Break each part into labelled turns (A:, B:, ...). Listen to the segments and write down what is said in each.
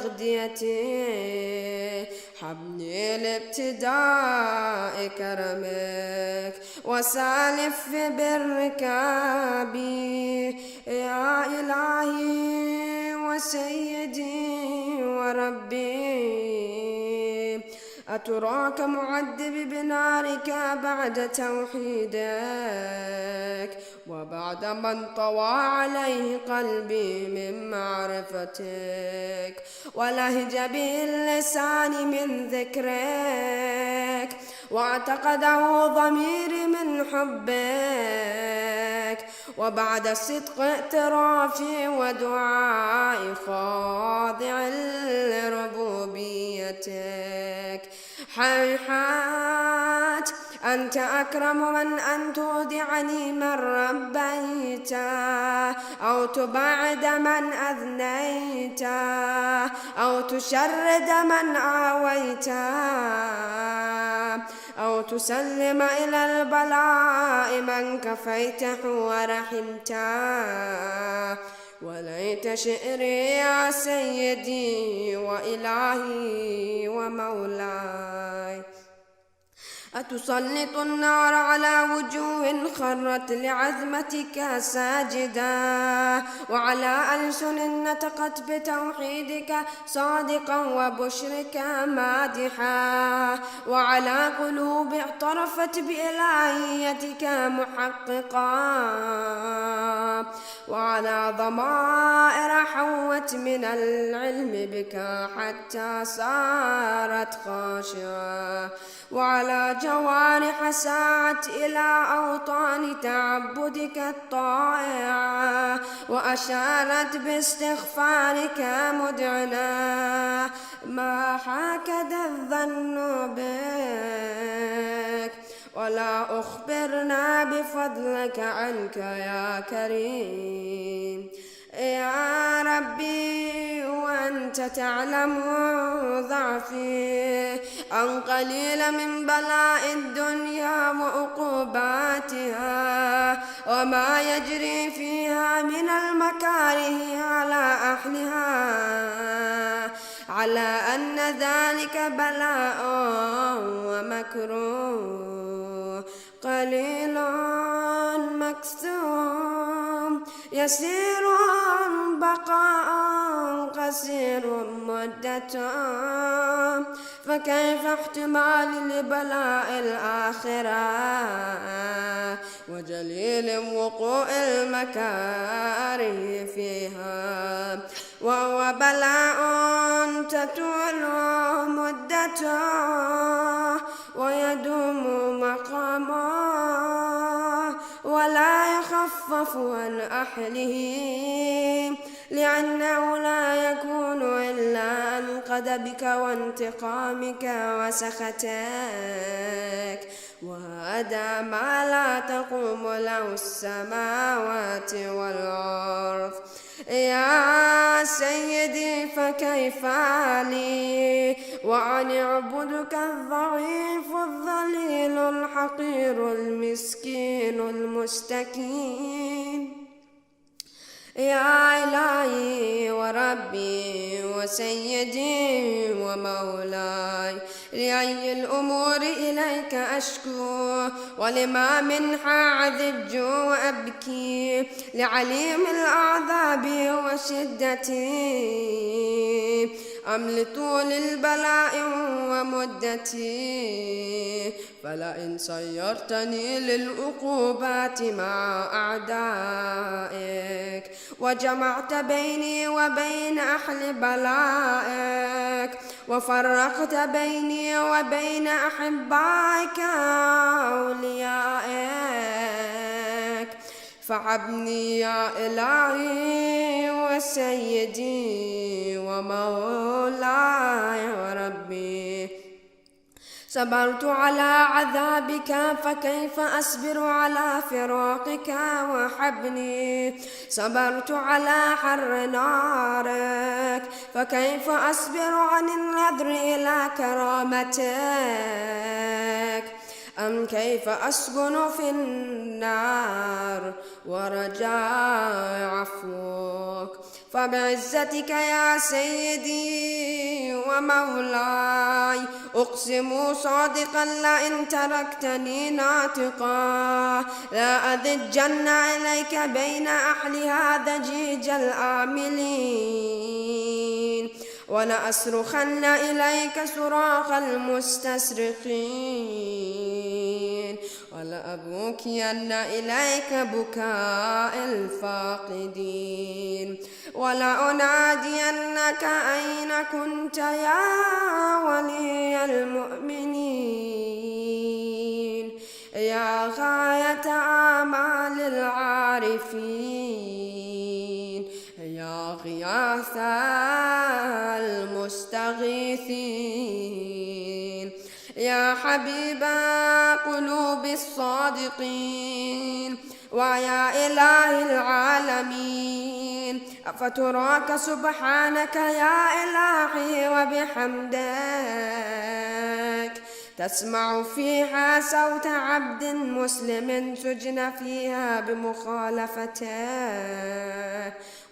A: تغديتي، حبني لابتداء كرمك وسالف في بركابي. يا إلهي وسيدي وربي، أتراك معذب بنارك بعد توحيدك وبعد من طوى عليه قلبي من معرفتك ولهج به اللسان من ذكرك واعتقده ضميري من حبك وبعد صدق اعترافي ودعائي خاضع لربوبيتك. حيحات أنت أكرم من أن تودعني من ربيت أو تبعد من أذنيت أو تشرد من آويت أو تسلم إلى البلاء من كفيته ورحمته. وليت شعري يا سيدي وإلهي ومولاي. أتسلط النار على وجوه خرت لعظمتك ساجدا وعلى ألسن نطقت بتوحيدك صادقا وبشرك مادحا وعلى قلوب اعترفت بإلهيتك محققا وعلى ضمائر حوت من العلم بك حتى صارت خاشعة وعلى جوارح ساعت إلى أوطان تعبدك الطائعة وأشارت باستغفارك مدعنا. ما هكذا الظن بك ولا أخبرنا بفضلك عنك يا كريم. يا ربي وأنت تعلم ضعفي أن قليل من بلاء الدنيا وعقوباتها وما يجري فيها من المكاره على أهلها على أن ذلك بلاء ومكروه قليل مكثوم يسير بقاء قصير مدة. فكيف احتمال لبلاء الآخرة وجليل وقوع المكاره فيها وهو بلاء تطول مدته ويدوم مقامه ولا يخفف عن أهله لأنه لا يكون إلا عن غضبك وانتقامك وسخطك وهذا ما لا تقوم له السماوات والأرض. يا سيدي فكيف لي وأن أعبدك الضعيف الذليل الحقير المسكين المستكين. يا إلهي وربي وسيدي ومولاي لأي الأمور إليك أشكو ولما منها عذج وأبكي لعليم العذاب وشدتي أم لطول البلاء ومدتي. فلئن سيرتني للعقوبات مع أعدائك وجمعت بيني وبين أهل بلائك وفرقت بيني وبين أحبائك أوليائك فعبني يا إلهي وسيدي ومولاي وربي. صبرت على عذابك فكيف أصبر على فراقك وحبني. صبرت على حر نارك فكيف أصبر عن النظر إلى كرامتك. أم كيف أسكن في النار ورجاء عفوك. فبعزتك يا سيدي ومولاي أقسم صادقا لئن تركتني ناطقا لا أذجن إليك بين أحلها ضجيج الآملين ولأصرخن إليك صراخ المستصرخين ولأبكين إليك بكاء الفاقدين ولأنادينك أين كنت يا ولي المؤمنين يا غاية آمال العارفين يا غياث المستغيثين يا حبيب قلوب الصادقين ويا إله العالمين أفتراك سبحانك يا إلهي وبحمدك تسمع فيها صوت عبد مسلم سجن فيها بمخالفته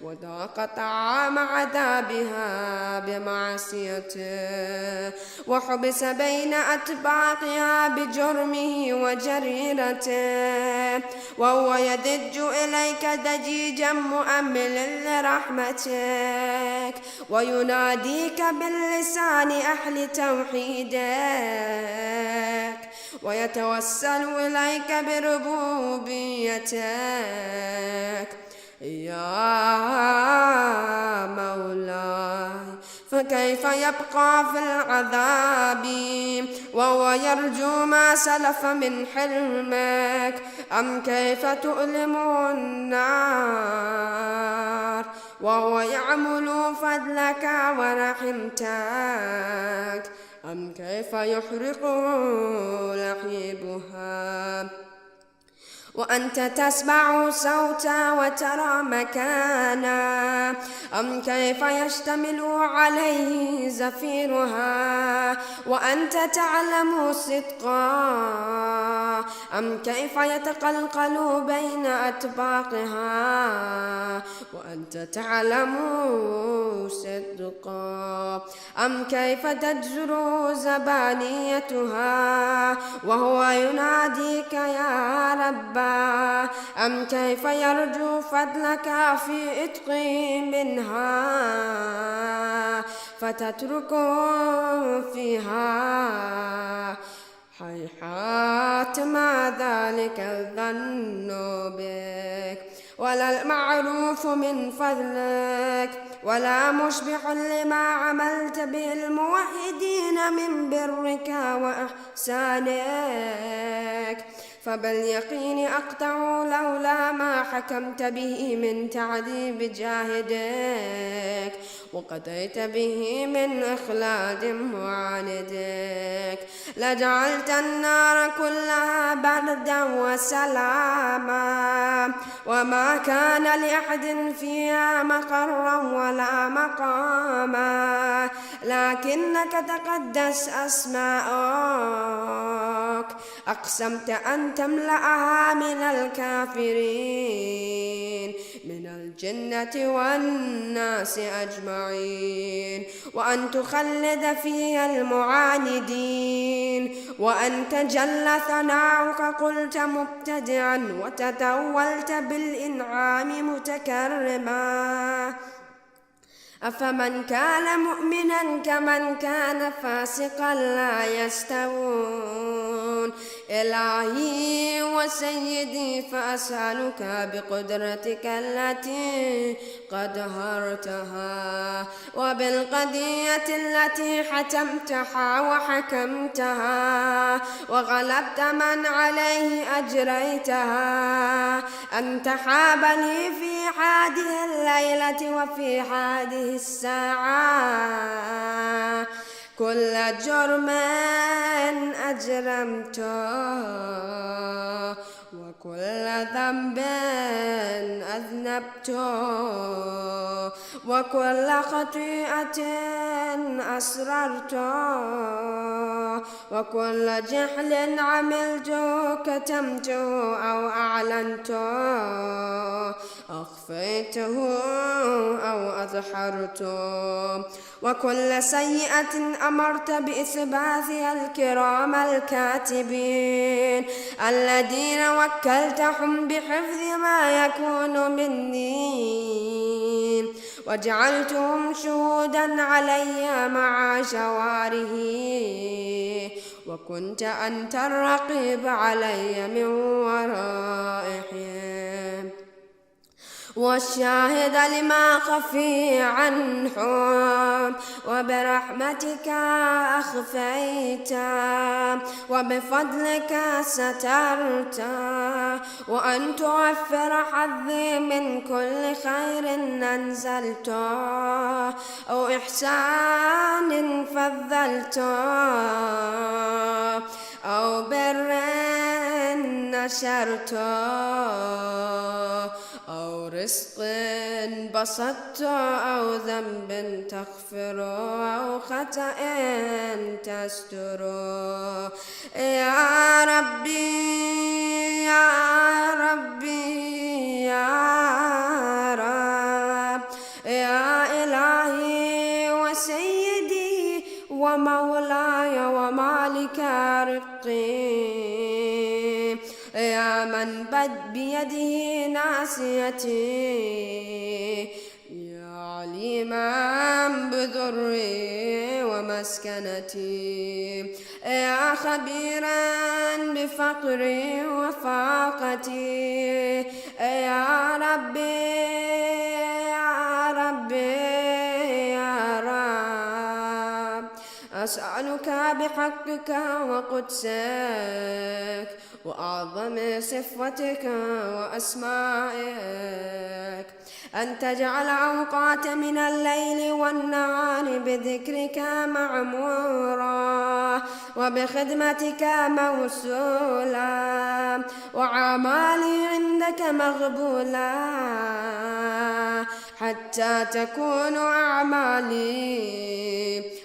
A: وذاق طعام عذابها بمعصيته وحبس بين أطباقها بجرمه وجريرته وهو يضج إليك ضجيجا مؤمل لرحمتك ويناديك باللسان أهل توحيدك ويتوسل إليك بربوبيتك يا مولاي فكيف يبقى في العذاب وهو يرجو ما سلف من حلمك أم كيف تؤلم النار وهو يعمل فضلك ورحمتك أم كيف يحرق لهيبها وأنت تسمع صوتا وترى مكانا أم كيف يشتمل عليه زفيرها وأنت تعلم صدقا أم كيف يتقلقل بين أطباقها وأنت تعلم صدقا أم كيف تجر زبانيتها وهو يناديك يا رب أم كيف يرجو فضلك في إتق منها فتترك فيها هيهات ما ذلك الظن بك ولا المعروف من فضلك ولا مشبع لما عملت به الموحدين من برك وإحسانك فباليقين أقطع لولا ما حكمت به من تعذيب جاهدك وقضيت به من إخلاد معاندك لجعلت النار كلها بردا وسلاما وما كان لأحد فيها مقرا ولا مقاما لكنك تقدس أسماءك أقسمت أن تملأها من الكافرين من الجنة والناس أجمعين وأن تخلد فيها المعاندين وأن تجل ثناؤك قلت مبتدعا وتتولت بالإنعام متكرما أفمن كان مؤمنا كمن كان فاسقا لا يستوون إلهي وسيدي فأسألك بقدرتك التي قدرتها وبالقضية التي حتمتها وحكمتها وغلبت من عليه أجريتها أن تحاب لي في هذه الليلة وفي هذه الساعة كل جرم أجرمته وكل ذنب أذنبته وكل خطيئة أسررت وكل جهل عملت كتمت أو أعلنت أخفيته أو أظهرت وكل سيئة أمرت بإثباتها الكرام الكاتبين الذين وكلتهم بحفظ ما يكون مني وجعلتهم شهودا علي مع جواره وكنت أنت الرقيب علي من ورائهم والشاهد لما خفي عنهم وبرحمتك أخفيت وبفضلك سترت وأن توفر حظي من كل خير أنزلت أو إحسان فضلت أو بر نشرت أو رزق بسطت أو ذنب تغفر أو خطأ تستر يا ربي يا ربي يا رب يا إلهي وسيدي ومولاي ومالك رقي يا من بيده ناصيتي يا عليما بضري ومسكنتي يا خبيرا بفقري وفاقتي يا ربي يا ربي يا رب أسألك بحقك وقدسك وأعظم صفتك وأسمائك أن تجعل أوقات من الليل والنهار بذكرك معمورا وبخدمتك موصولا وأعمالي عندك مقبولا حتى تكون أعمالي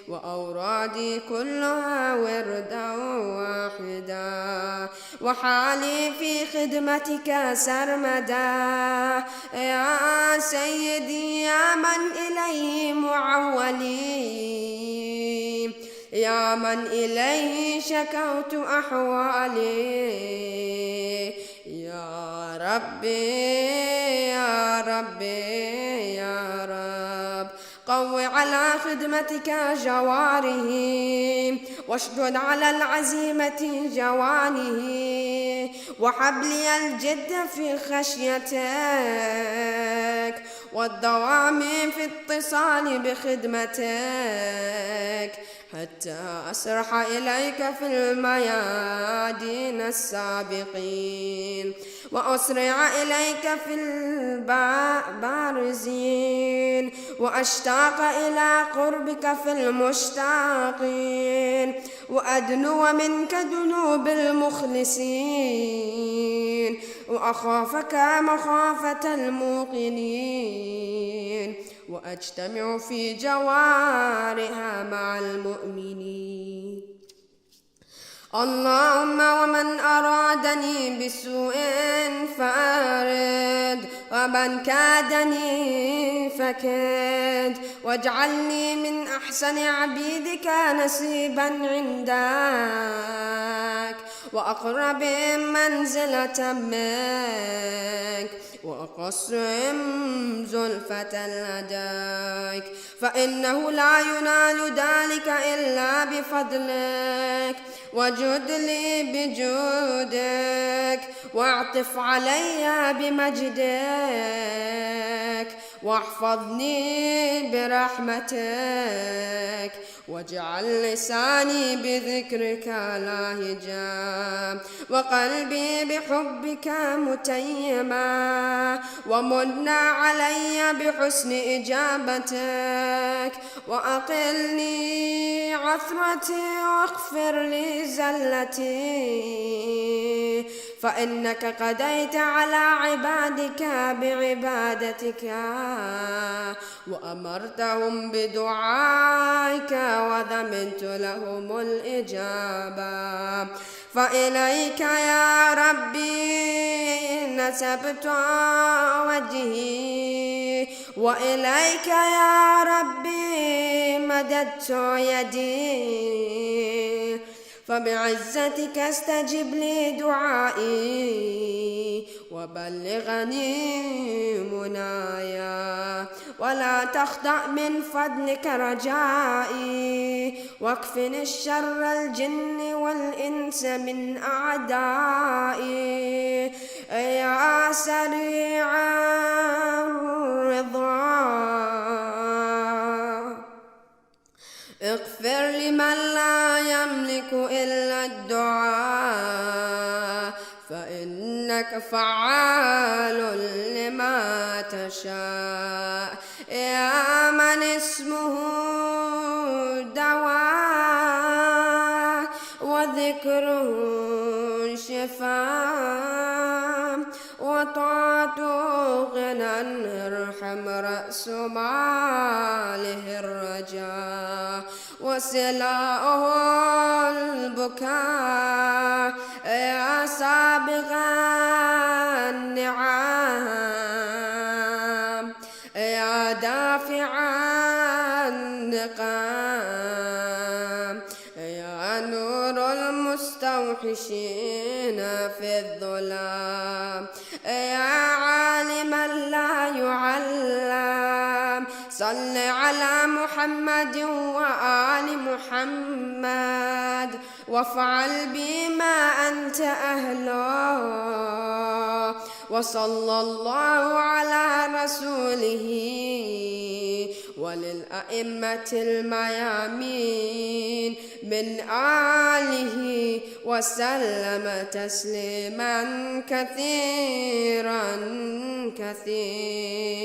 A: وأورادي كلها وردا واحدا وحالي في خدمتك سرمدا يا سيدي يا من إليه معولي يا من إليه شكوت أحوالي يا ربي يا ربي يا رب قو على خدمتك جواره واشدد على العزيمة جوانه وحبلي الجد في خشيتك والدوام في اتصال بخدمتك حتى أسرح إليك في الميادين السابقين وأسرع إليك في البارزين وأشتاق إلى قربك في المشتاقين وأدنو منك دنوب المخلصين وأخافك مخافة الموقنين وأجتمع في جوارها مع المؤمنين اللهم ومن أرادني بسوء فأرد ومن كادني فكد واجعلني من أحسن عبيدك نصيبا عندك وأقربهم منزلة منك وأقصهم زلفة لديك فإنه لا ينال ذلك إلا بفضلك وجد لي بجودك واعطف علي بمجدك واحفظني برحمتك واجعل لساني بذكرك لاهجا وقلبي بحبك متيما ومن علي بحسن إجابتك وأقلني عثرتي واغفر لي زلتي فإنك قضيت على عبادك بعبادتك وأمرتهم بدعائك وضمنت لهم الإجابة. فإليك يا ربي نسبت وجهي، وإليك يا ربي مددت يدي، فبعزتك استجب لي دعائي وبلغني منايا، ولا تخطأ من فضلك رجائي، واكفني الشر الجن والإنس من أعدائي. يا سريع الرضا اغفر لمن لا يملك إلا الدعاء، فإنك فعال لما تشاء. يا من اسمه دواء وذكره شفاء، وطاعته غنى، ارحم رأس ماله الرجاء، وسلاؤه البكاء. يا سابغ النعم، يا دافع النقام، يا نور المستوحشين في الظلام، يا عالما لا يعلم. صل على محمد وآل محمد، وافعل بما أنت أهله، وصلى الله على رسوله وللأئمة الميامين من آله، وسلم تسليما كثيرا كثيرا.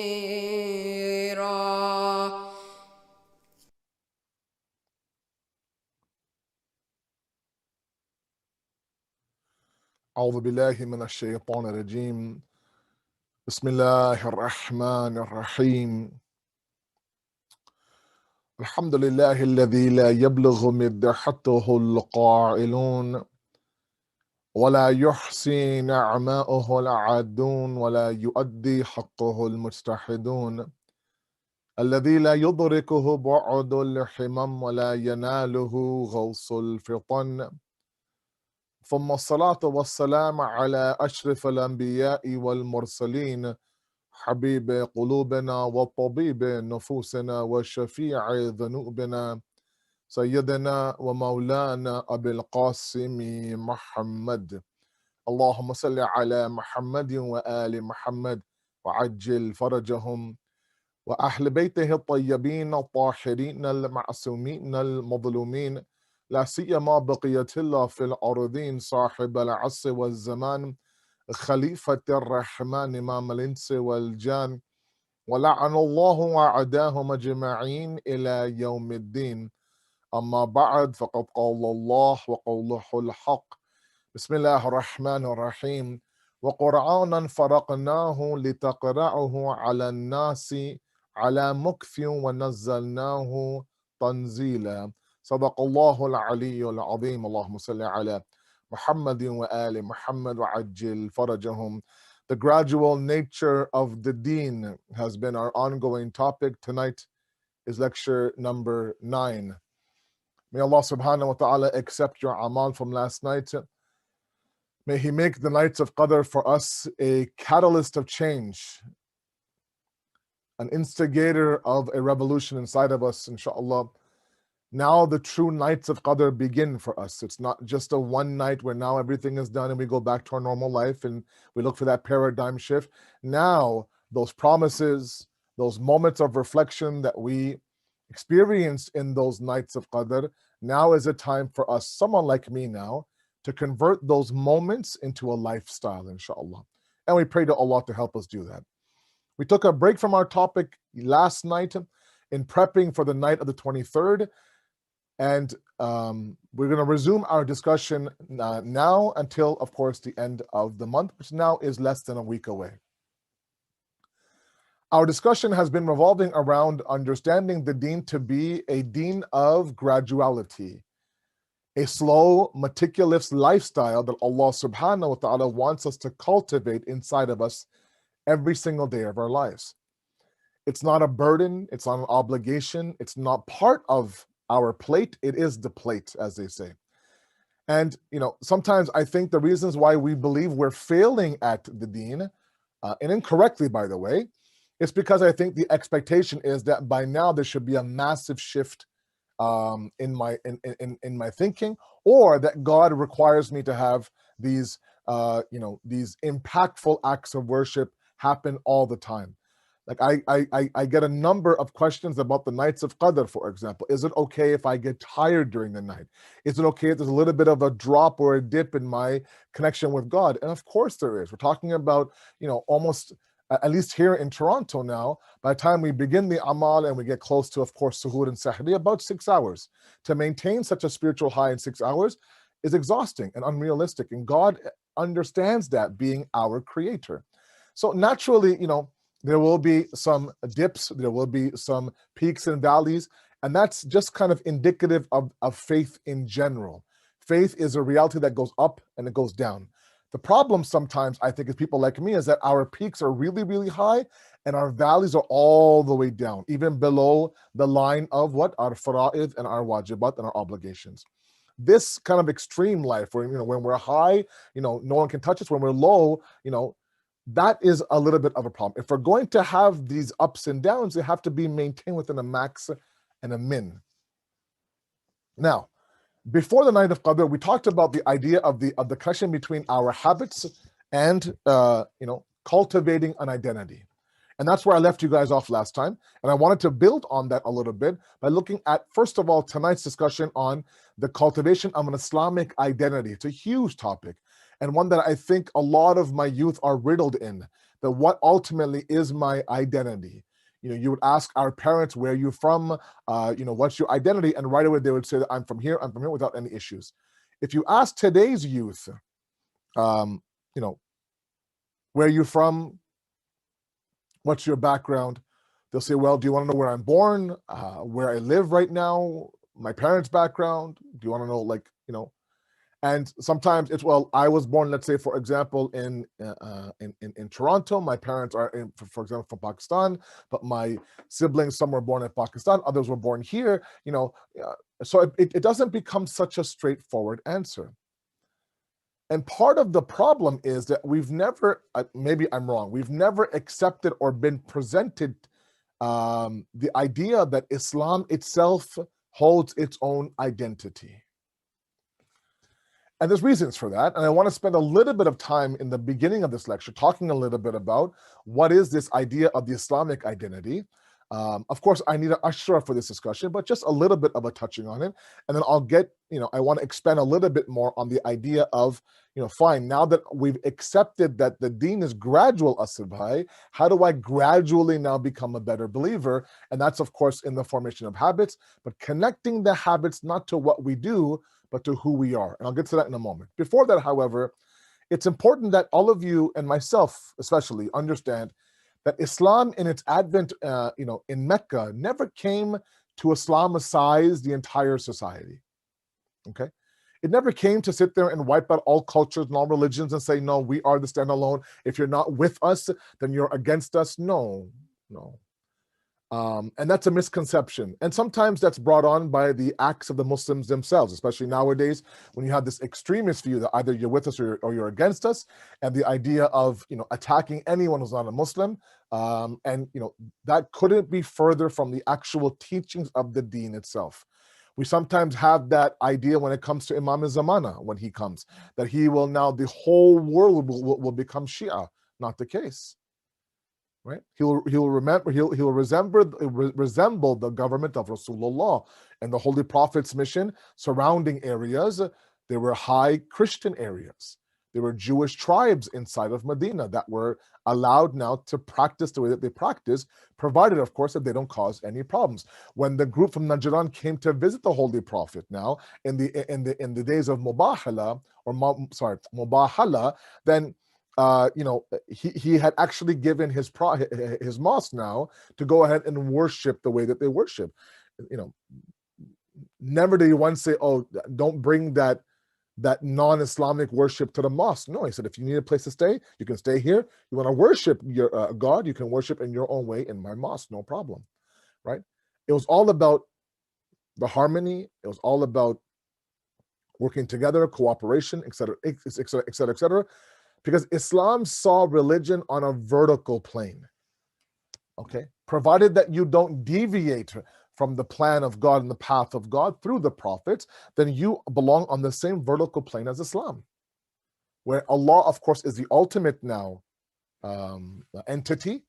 B: أعوذ بالله من الشيطان الرجيم. بسم الله الرحمن الرحيم. الحمد لله الذي لا يبلغ مدحته القائلون، ولا يحصي نعماؤه العادون، ولا يؤدي حقه المجتحدون، الذي لا يدركه بعد الحمم ولا يناله غوص الفطن. ثم الصلاة والسلام على أشرف الأنبياء والمرسلين، حبيب قلوبنا وطبيب نفوسنا وشفيع ذنوبنا، سيدنا ومولانا أبي القاسم محمد. اللهم صل على محمد وآل محمد وعجل فرجهم، وأهل بيته الطيبين الطاهرين المعصومين المظلومين، لا سيما بقية الله في الأرضين، صاحب العصر والزمان، خليفة الرحمن إمام الإنس والجان، ولعن الله أعداهم أجمعين إلى يوم الدين. أما بعد، فقد قال الله وقوله الحق. بسم الله الرحمن الرحيم. وقرآنا فرقناه لتقرأه على الناس على مكث ونزلناه تنزيلا. صدق الله العلي العظيم. اللهم صل على محمد وآل محمد وعجل فرجهم. The gradual nature of the Deen has been our ongoing topic. Tonight is lecture number 9. May Allah subhanahu wa ta'ala accept your amal from last night. May He make the nights of Qadr for us a catalyst of change, an instigator of a revolution inside of us, inshallah. Now the true nights of Qadr begin for us. It's not just a one night where now everything is done and we go back to our normal life and we look for that paradigm shift. Now those promises, those moments of reflection that we experienced in those nights of Qadr, now is a time for us, someone like me now, to convert those moments into a lifestyle, inshallah. And we pray to Allah to help us do that. We took a break from our topic last night in prepping for the night of the 23rd. And we're going to resume our discussion now until, of course, the end of the month, which now is less than a week away. Our discussion has been revolving around understanding the deen to be a deen of graduality, a slow, meticulous lifestyle that Allah subhanahu wa ta'ala wants us to cultivate inside of us every single day of our lives. It's not a burden, it's not an obligation, it's not part of our plate, it is the plate, as they say. And sometimes I think the reasons why we believe we're failing at the deen, and incorrectly, by the way, it's because I think the expectation is that by now there should be a massive shift in my thinking, or that God requires me to have these these impactful acts of worship happen all the time. Like I get a number of questions about the nights of Qadr, for example. Is it okay if I get tired during the night? Is it okay if there's a little bit of a drop or a dip in my connection with God? And of course there is. We're talking about, almost, at least here in Toronto now, by the time we begin the Amal and we get close to, of course, Suhoor and Sahri, about 6 hours. To maintain such a spiritual high in 6 hours is exhausting and unrealistic. And God understands that, being our creator. So naturally, there will be some dips, there will be some peaks and valleys, and that's just kind of indicative of faith in general. Faith is a reality that goes up and it goes down. The problem sometimes, I think, is people like me, is that our peaks are really, really high and our valleys are all the way down, even below the line of what? Our fara'id and our wajibat and our obligations. This kind of extreme life where, when we're high, no one can touch us. When we're low, that is a little bit of a problem. If we're going to have these ups and downs, they have to be maintained within a max and a min. Now, before the night of Qadr, we talked about the idea of the connection between our habits and cultivating an identity. And that's where I left you guys off last time. And I wanted to build on that a little bit by looking at, first of all, tonight's discussion on the cultivation of an Islamic identity. It's a huge topic, and one that I think a lot of my youth are riddled in, that what ultimately is my identity. You would ask our parents, where are you from? What's your identity? And right away they would say that I'm from here without any issues. If you ask today's youth, where are you from? What's your background? They'll say, well, do you want to know where I'm born? Where I live right now? My parents' background? Do you want to know, And sometimes it's, well, I was born, let's say, for example, in Toronto. My parents are, for example, from Pakistan, but my siblings, some were born in Pakistan, others were born here. So it doesn't become such a straightforward answer. And part of the problem is that we've never, maybe I'm wrong, we've never accepted or been presented the idea that Islam itself holds its own identity. And there's reasons for that. And I want to spend a little bit of time in the beginning of this lecture talking a little bit about what is this idea of the Islamic identity. Of course, I need an ashra for this discussion, but just a little bit of a touching on it. And then I'll get, I want to expand a little bit more on the idea of, fine, now that we've accepted that the deen is gradual, Asad bhai, how do I gradually now become a better believer? And that's, of course, in the formation of habits, but connecting the habits not to what we do, but to who we are. And I'll get to that in a moment. Before that, however, it's important that all of you, and myself especially, understand that Islam in its advent, in Mecca, never came to Islamicize the entire society, okay? It never came to sit there and wipe out all cultures and all religions and say, no, we are the standalone. If you're not with us, then you're against us. No. And that's a misconception. And sometimes that's brought on by the acts of the Muslims themselves, especially nowadays when you have this extremist view that either you're with us or you're against us, and the idea of attacking anyone who's not a Muslim. That couldn't be further from the actual teachings of the deen itself. We sometimes have that idea when it comes to Imam Zamana, when he comes, that he will now, the whole world will become Shia. Not the case. Right? He'll resemble the government of Rasulullah and the Holy Prophet's mission. Surrounding areas, there were high Christian areas. There were Jewish tribes inside of Medina that were allowed now to practice the way that they practice, provided, of course, that they don't cause any problems. When the group from Najran came to visit the Holy Prophet now in the days of Mubahala, then he had actually given his mosque now to go ahead and worship the way that they worship. You know, never did he once say, "Oh, don't bring that non-Islamic worship to the mosque." No, he said, if you need a place to stay, you can stay here. You want to worship your God, you can worship in your own way in my mosque, no problem, right? It was all about the harmony. It was all about working together, cooperation, etc., etc., etc., etc., because Islam saw religion on a vertical plane. Okay, provided that you don't deviate from the plan of God and the path of God through the prophets, then you belong on the same vertical plane as Islam, where Allah, of course, is the ultimate now entity,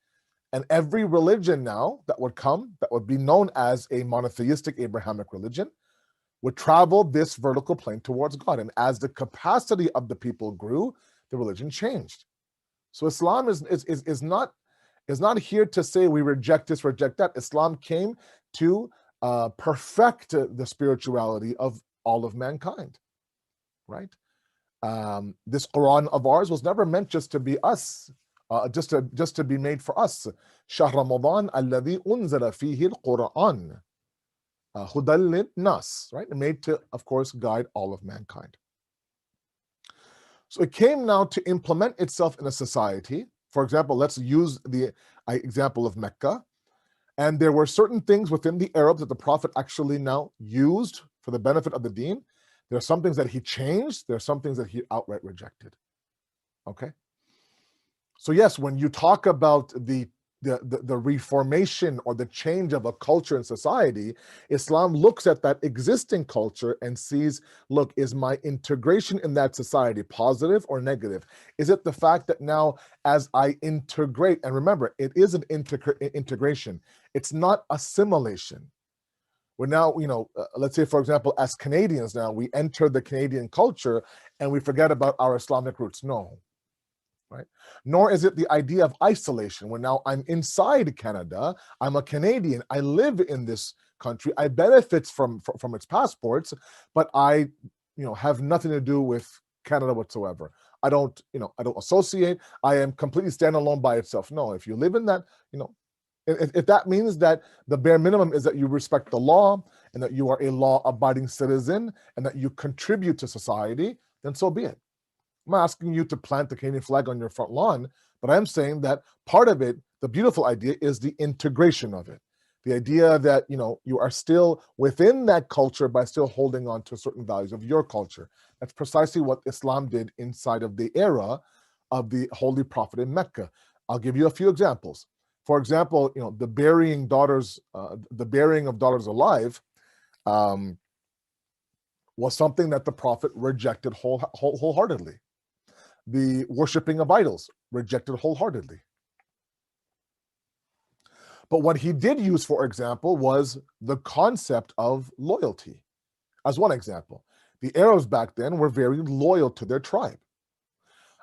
B: and every religion now that would come, that would be known as a monotheistic Abrahamic religion, would travel this vertical plane towards God. And as the capacity of the people grew, the religion changed. So Islam is not here to say we reject this, reject that. Islam came to perfect the spirituality of all of mankind, right? This Quran of ours was never meant just to be us, just to be made for us. Shahr Ramadan alladhi unzila fihi al-Quran hudan lin-nas, right? Made to, of course, guide all of mankind. So it came now to implement itself in a society. For example, let's use the example of Mecca. And there were certain things within the Arabs that the Prophet actually now used for the benefit of the Deen. There are some things that he changed. There are some things that he outright rejected. Okay? So yes, when you talk about the reformation or the change of a culture and society, Islam looks at that existing culture and sees, look, is my integration in that society positive or negative? Is it the fact that now as I integrate, and remember, it is an integration, it's not assimilation. We're now, let's say, for example, as Canadians now, we enter the Canadian culture and we forget about our Islamic roots. No. Right? Nor is it the idea of isolation, where now I'm inside Canada, I'm a Canadian, I live in this country, I benefit from its passports, but I, have nothing to do with Canada whatsoever. I don't associate. I am completely standalone by itself. No, if you live in that, if that means that the bare minimum is that you respect the law and that you are a law-abiding citizen and that you contribute to society, then so be it. I'm not asking you to plant the Canadian flag on your front lawn, but I'm saying that part of it, the beautiful idea, is the integration of it. The idea that, you are still within that culture by still holding on to certain values of your culture. That's precisely what Islam did inside of the era of the Holy Prophet in Mecca. I'll give you a few examples. For example, the burying of daughters alive was something that the Prophet rejected wholeheartedly. The worshiping of idols, rejected wholeheartedly. But what he did use, for example, was the concept of loyalty. As one example, the Arabs back then were very loyal to their tribe.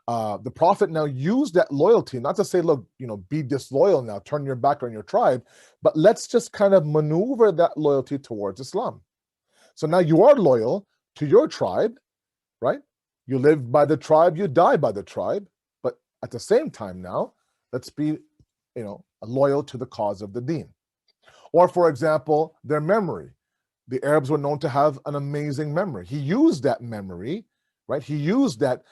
B: The Prophet now used that loyalty, not to say, look, be disloyal now, turn your back on your tribe, but let's just kind of maneuver that loyalty towards Islam. So now you are loyal to your tribe, right? You live by the tribe, you die by the tribe. But at the same time now, let's be, loyal to the cause of the Deen. Or, for example, their memory. The Arabs were known to have an amazing memory. He used that memory, right? He used that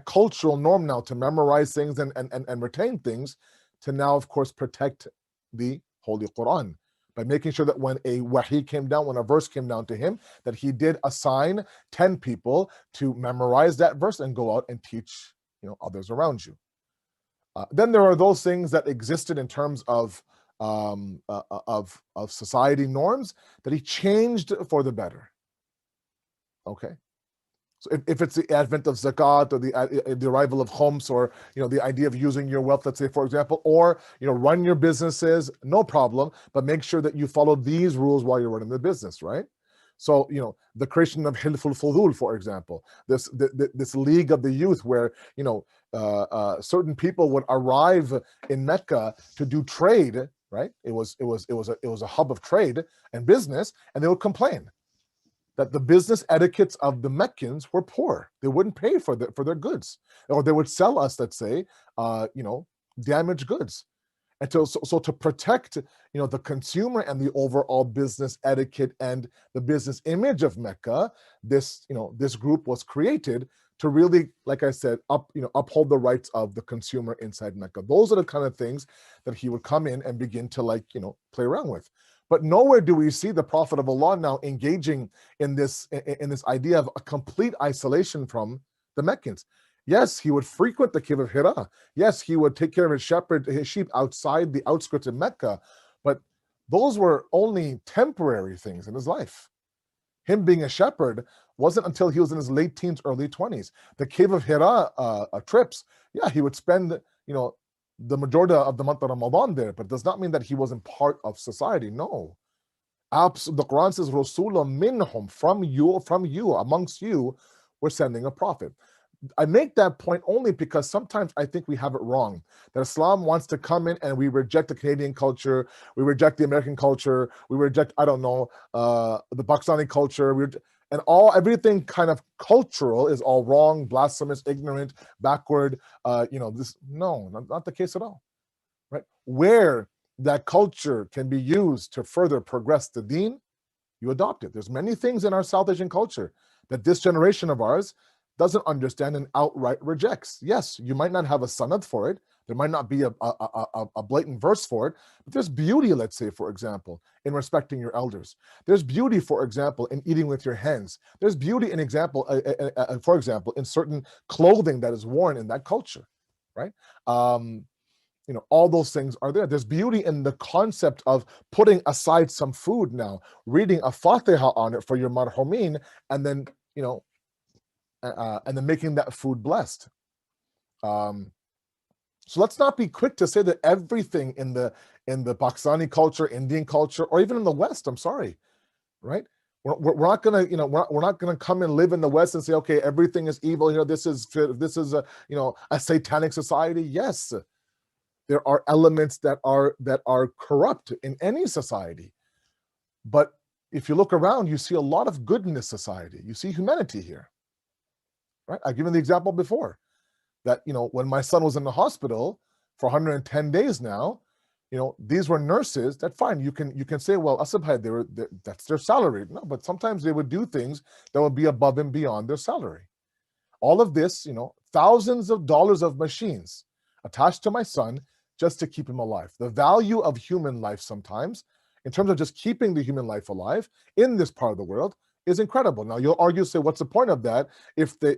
B: cultural norm now to memorize things and retain things to now, of course, protect the Holy Quran, by making sure that when a wahi came down, when a verse came down to him, that he did assign 10 people to memorize that verse and go out and teach, others around you. Then there are those things that existed in terms of society norms that he changed for the better. Okay. So if it's the advent of zakat or the arrival of khums, or the idea of using your wealth, let's say, for example, or run your businesses, no problem, but make sure that you follow these rules while you're running the business, right? So the creation of Hilful Fudul, for example, this league of the youth, where certain people would arrive in Mecca to do trade, right? It was a hub of trade and business, and they would complain. that the business etiquettes of the Meccans were poor. They wouldn't pay for their goods, or they would sell us, let's say, damaged goods. And so to protect, the consumer and the overall business etiquette and the business image of Mecca, this group was created to really, like I said, uphold the rights of the consumer inside Mecca. Those are the kind of things that he would come in and begin to play around with. But nowhere do we see the Prophet of Allah now engaging in this idea of a complete isolation from the Meccans. Yes, he would frequent the cave of Hira. Yes, he would take care of his sheep outside the outskirts of Mecca, but those were only temporary things in his life. Him being a shepherd wasn't until he was in his late teens, early 20s. The cave of Hira trips, yeah, he would spend, the majority of the month of Ramadan there, but it does not mean that he wasn't part of society. No. The Quran says, Rasulun minhum, from you, amongst you, we're sending a prophet. I make that point only because sometimes I think we have it wrong, that Islam wants to come in and we reject the Canadian culture, we reject the American culture, we reject, the Pakistani culture, and everything kind of cultural is all wrong, blasphemous, ignorant, backward. Not the case at all, right? Where that culture can be used to further progress the Deen, you adopt it. There's many things in our South Asian culture that this generation of ours doesn't understand and outright rejects. Yes, you might not have a sanad for it. There might not be a blatant verse for it, but there's beauty, let's say, for example, in respecting your elders. There's beauty, for example, in eating with your hands. There's beauty, for example, in certain clothing that is worn in that culture, right? All those things are there. There's beauty in the concept of putting aside some food now, reading a Fatiha on it for your marhumin, and then, making that food blessed. So let's not be quick to say that everything in the Pakistani culture, Indian culture, or even in the West, I'm sorry, right? We're not gonna come and live in the West and say, okay, everything is evil. This is a satanic society. Yes, there are elements that are corrupt in any society, but if you look around, you see a lot of good in this society. You see humanity here. Right? I've given the example before that, when my son was in the hospital for 110 days now, these were nurses that fine. You can say, well, Asad, that's their salary. No, but sometimes they would do things that would be above and beyond their salary. All of this, thousands of dollars of machines attached to my son just to keep him alive. The value of human life sometimes, in terms of just keeping the human life alive in this part of the world, is incredible. Now you'll argue, say, what's the point of that if there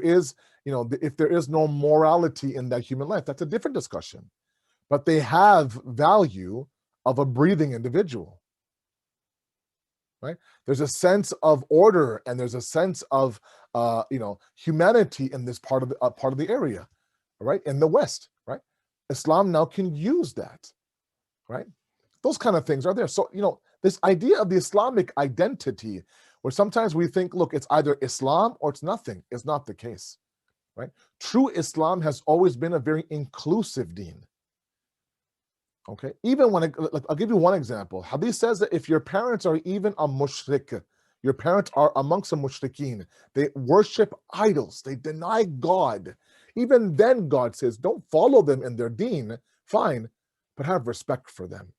B: is no morality in that human life? That's a different discussion. But they have value of a breathing individual, right? There's a sense of order and there's a sense of humanity in this part of the area, right? In the West, right? Islam now can use that, right? Those kind of things are there. So this idea of the Islamic identity, where sometimes we think, look, it's either Islam or it's nothing, is not the case, right? True Islam has always been a very inclusive deen. Okay, even when I'll give you one example. Hadith says that if your parents are even a mushrik, your parents are amongst the mushrikeen, they worship idols, they deny God. Even then, God says, don't follow them in their deen, fine, but have respect for them.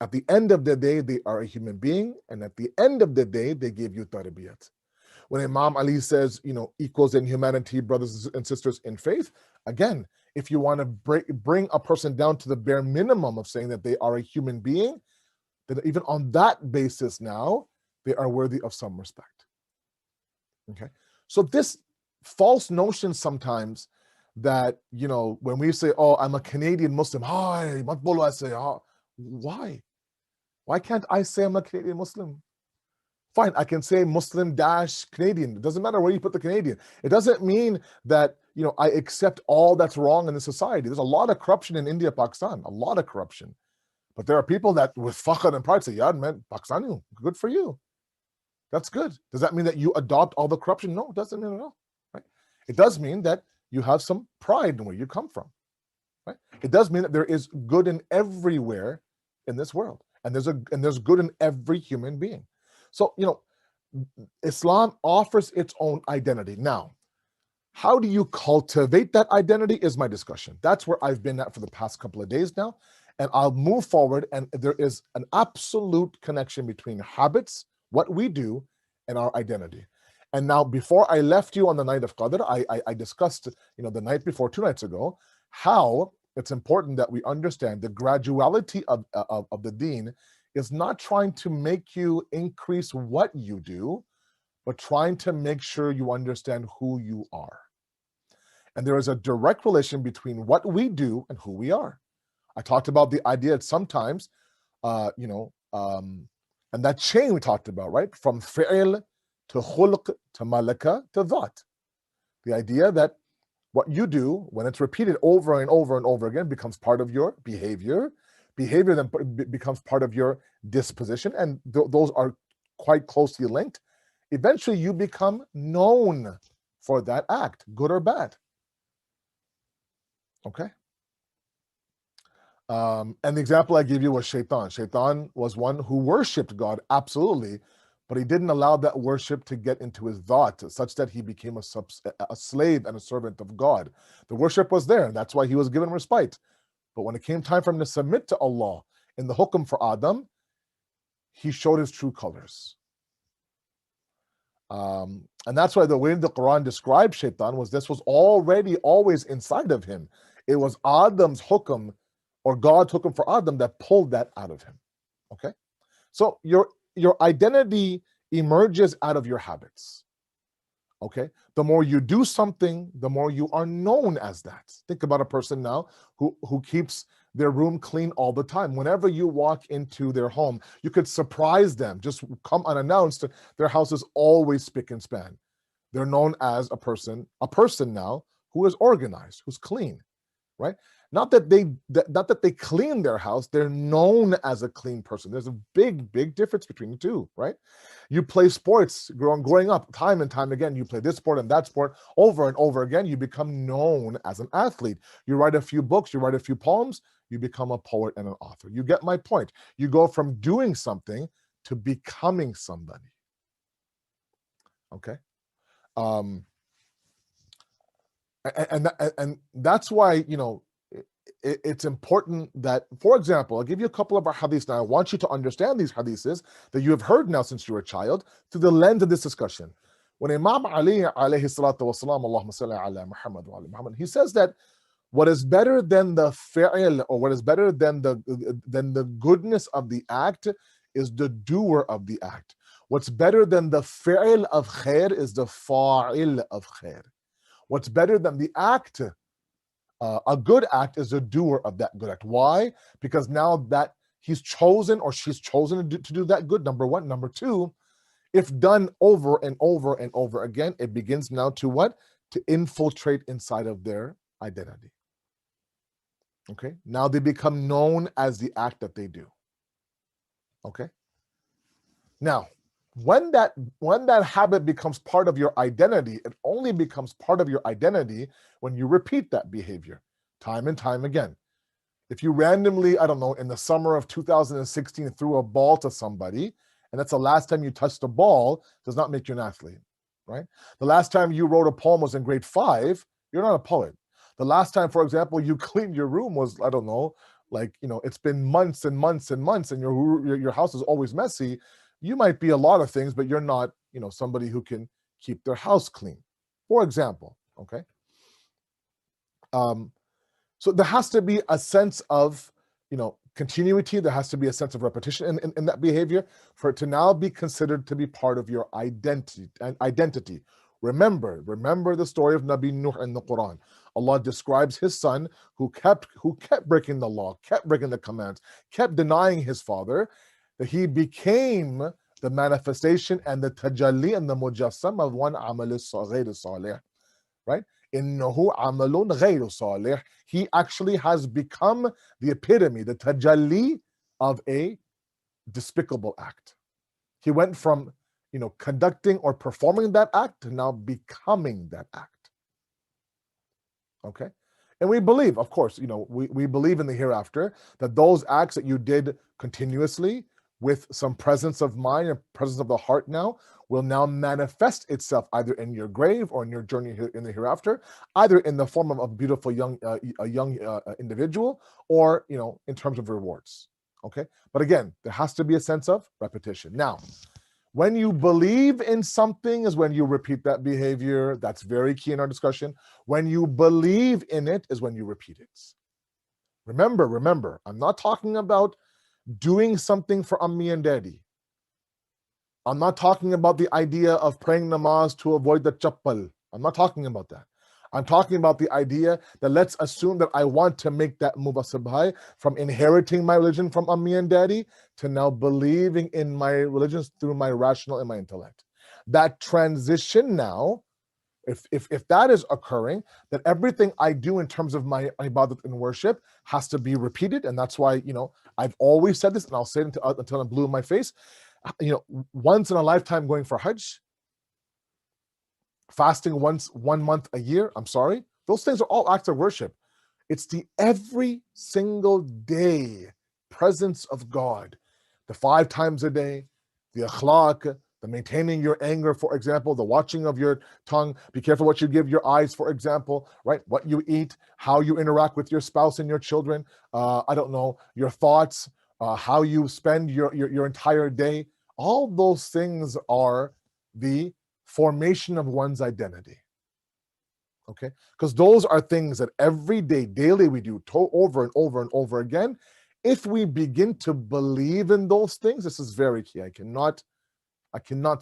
B: At the end of the day, they are a human being, and at the end of the day, they give you tarbiyat. When Imam Ali says, equals in humanity, brothers and sisters in faith, again, if you want to bring a person down to the bare minimum of saying that they are a human being, then even on that basis now, they are worthy of some respect. Okay? So this false notion sometimes that, when we say, oh, I'm a Canadian Muslim, hi, matbolo, I say, why? Why can't I say I'm a Canadian Muslim? Fine, I can say Muslim dash Canadian. It doesn't matter where you put the Canadian. It doesn't mean that, I accept all that's wrong in the society. There's a lot of corruption in India, Pakistan, a lot of corruption. But there are people that with fakhar and pride say, yeah, man, Pakistani, good for you. That's good. Does that mean that you adopt all the corruption? No, it doesn't mean at all. Right? It does mean that you have some pride in where you come from. Right? It does mean that there is good in everywhere in this world. And there's good in every human being. So, Islam offers its own identity. Now, how do you cultivate that identity is my discussion. That's where I've been at for the past couple of days now. And I'll move forward. And there is an absolute connection between habits, what we do, and our identity. And now, before I left you on the night of Qadr, I discussed, the night before, 2 nights ago, how it's important that we understand the graduality of the Deen is not trying to make you increase what you do, but trying to make sure you understand who you are. And there is a direct relation between what we do and who we are. I talked about the idea that sometimes, and that chain we talked about, right? From fi'l to khulq to malaka to dhat. The idea that what you do, when it's repeated over and over and over again, becomes part of your behavior. Behavior then becomes part of your disposition, and those are quite closely linked. Eventually, you become known for that act, good or bad. Okay? And the example I gave you was Shaitan. Shaitan was one who worshipped God, absolutely, but he didn't allow that worship to get into his thought, such that he became a slave and a servant of God. The worship was there, and that's why he was given respite. But when it came time for him to submit to Allah in the hukum for Adam, he showed his true colors. And that's why the way the Quran described Shaitan was this was already always inside of him. It was Adam's hukum, or God's hukum for Adam, that pulled that out of him. Okay? So your identity emerges out of your habits. Okay? The more you do something, the more you are known as that. Think about a person now who keeps their room clean all the time. Whenever you walk into their home, you could surprise them. Just come unannounced. Their house is always spick and span. They're known as a person now who is organized, who's clean, right? Not that they clean their house, they're known as a clean person. There's a big difference between the two, right? You play sports growing up, time and time again, you play this sport and that sport over and over again, you become known as an athlete. You write a few books, you write a few poems, you become a poet and an author. You get my point. You go from doing something to becoming somebody. Okay? And that's why, it's important that, for example, I'll give you a couple of our hadiths now. I want you to understand these hadiths that you have heard now since you were a child through the lens of this discussion. When Imam Ali alayhi salatu wasalam, Allahumma salli ala Muhammad wa ala Muhammad, he says that what is better than the fi'l, or what is better than the goodness of the act, is the doer of the act. What's better than the fi'l of khair is the fa'il of khair. What's better than the act, a good act, is the doer of that good act. Why? Because now that he's chosen or she's chosen to do that good, number one. Number two, if done over and over and over again, it begins now to what? To infiltrate inside of their identity. Okay? Now they become known as the act that they do. Okay? Now, when that habit becomes part of your identity, it only becomes part of your identity when you repeat that behavior time and time again. If you randomly, I don't know, in the summer of 2016 threw a ball to somebody, and that's the last time you touched a ball, does not make you an athlete, right? The last time you wrote a poem was in grade 5, you're not a poet. The last time, for example, you cleaned your room was, I don't know, it's been months and months and months, and your house is always messy. You might be a lot of things, but you're not, somebody who can keep their house clean, for example, okay? So there has to be a sense of, continuity. There has to be a sense of repetition in that behavior for it to now be considered to be part of your identity. Remember the story of Nabi Nuh in the Quran. Allah describes his son who kept breaking the law, kept breaking the commands, kept denying his father, that he became the manifestation and the tajalli and the mujassam of one amal ghayr salih, right? Innahu amalun ghayr salih. He actually has become the epitome, the tajalli of a despicable act. He went from, conducting or performing that act to now becoming that act. Okay? And we believe, of course, we believe in the hereafter, that those acts that you did continuously with some presence of mind and presence of the heart now, will now manifest itself either in your grave or in your journey in the hereafter, either in the form of a beautiful young individual, or in terms of rewards. Okay, but again, there has to be a sense of repetition. Now, when you believe in something is when you repeat that behavior. That's very key in our discussion. When you believe in it is when you repeat it. Remember, I'm not talking about doing something for Ammi and Daddy. I'm not talking about the idea of praying namaz to avoid the chappal. I'm not talking about that. I'm talking about the idea that let's assume that I want to make that move asabhai from inheriting my religion from Ammi and Daddy to now believing in my religions through my rational and my intellect. That transition now, if that is occurring, then everything I do in terms of my ibadat and worship has to be repeated. And that's why, I've always said this, and I'll say it until I'm blue in my face. Once in a lifetime going for Hajj, fasting once 1 month a year, I'm sorry, those things are all acts of worship. It's the every single day presence of God, the 5 times a day, the akhlaq, the maintaining your anger, for example, the watching of your tongue, be careful what you give your eyes, for example, right? What you eat, how you interact with your spouse and your children, your thoughts, how you spend your entire day. All those things are the formation of one's identity. Okay, because those are things that every day, daily, we do over and over and over again. If we begin to believe in those things, this is very key. I cannot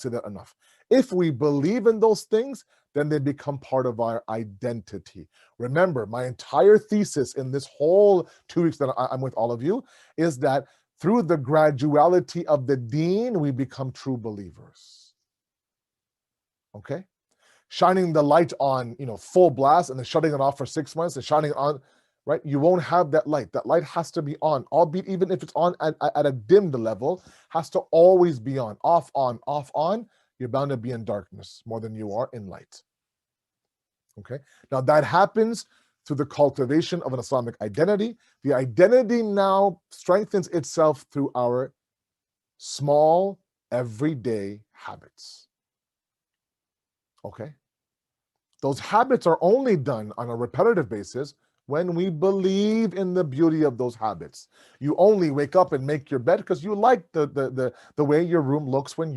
B: say that enough. If we believe in those things, then they become part of our identity. Remember, my entire thesis in this whole 2 weeks that I'm with all of you is that through the graduality of the Deen, we become true believers. Okay? Shining the light on, full blast, and then shutting it off for 6 months and shining it on, right? You won't have that light. That light has to be on, albeit even if it's on at a dimmed level, has to always be on. Off, on, off, on. You're bound to be in darkness more than you are in light. Okay? Now that happens through the cultivation of an Islamic identity. The identity now strengthens itself through our small, everyday habits. Okay? Those habits are only done on a repetitive basis when we believe in the beauty of those habits. You only wake up and make your bed because you like the way your room looks when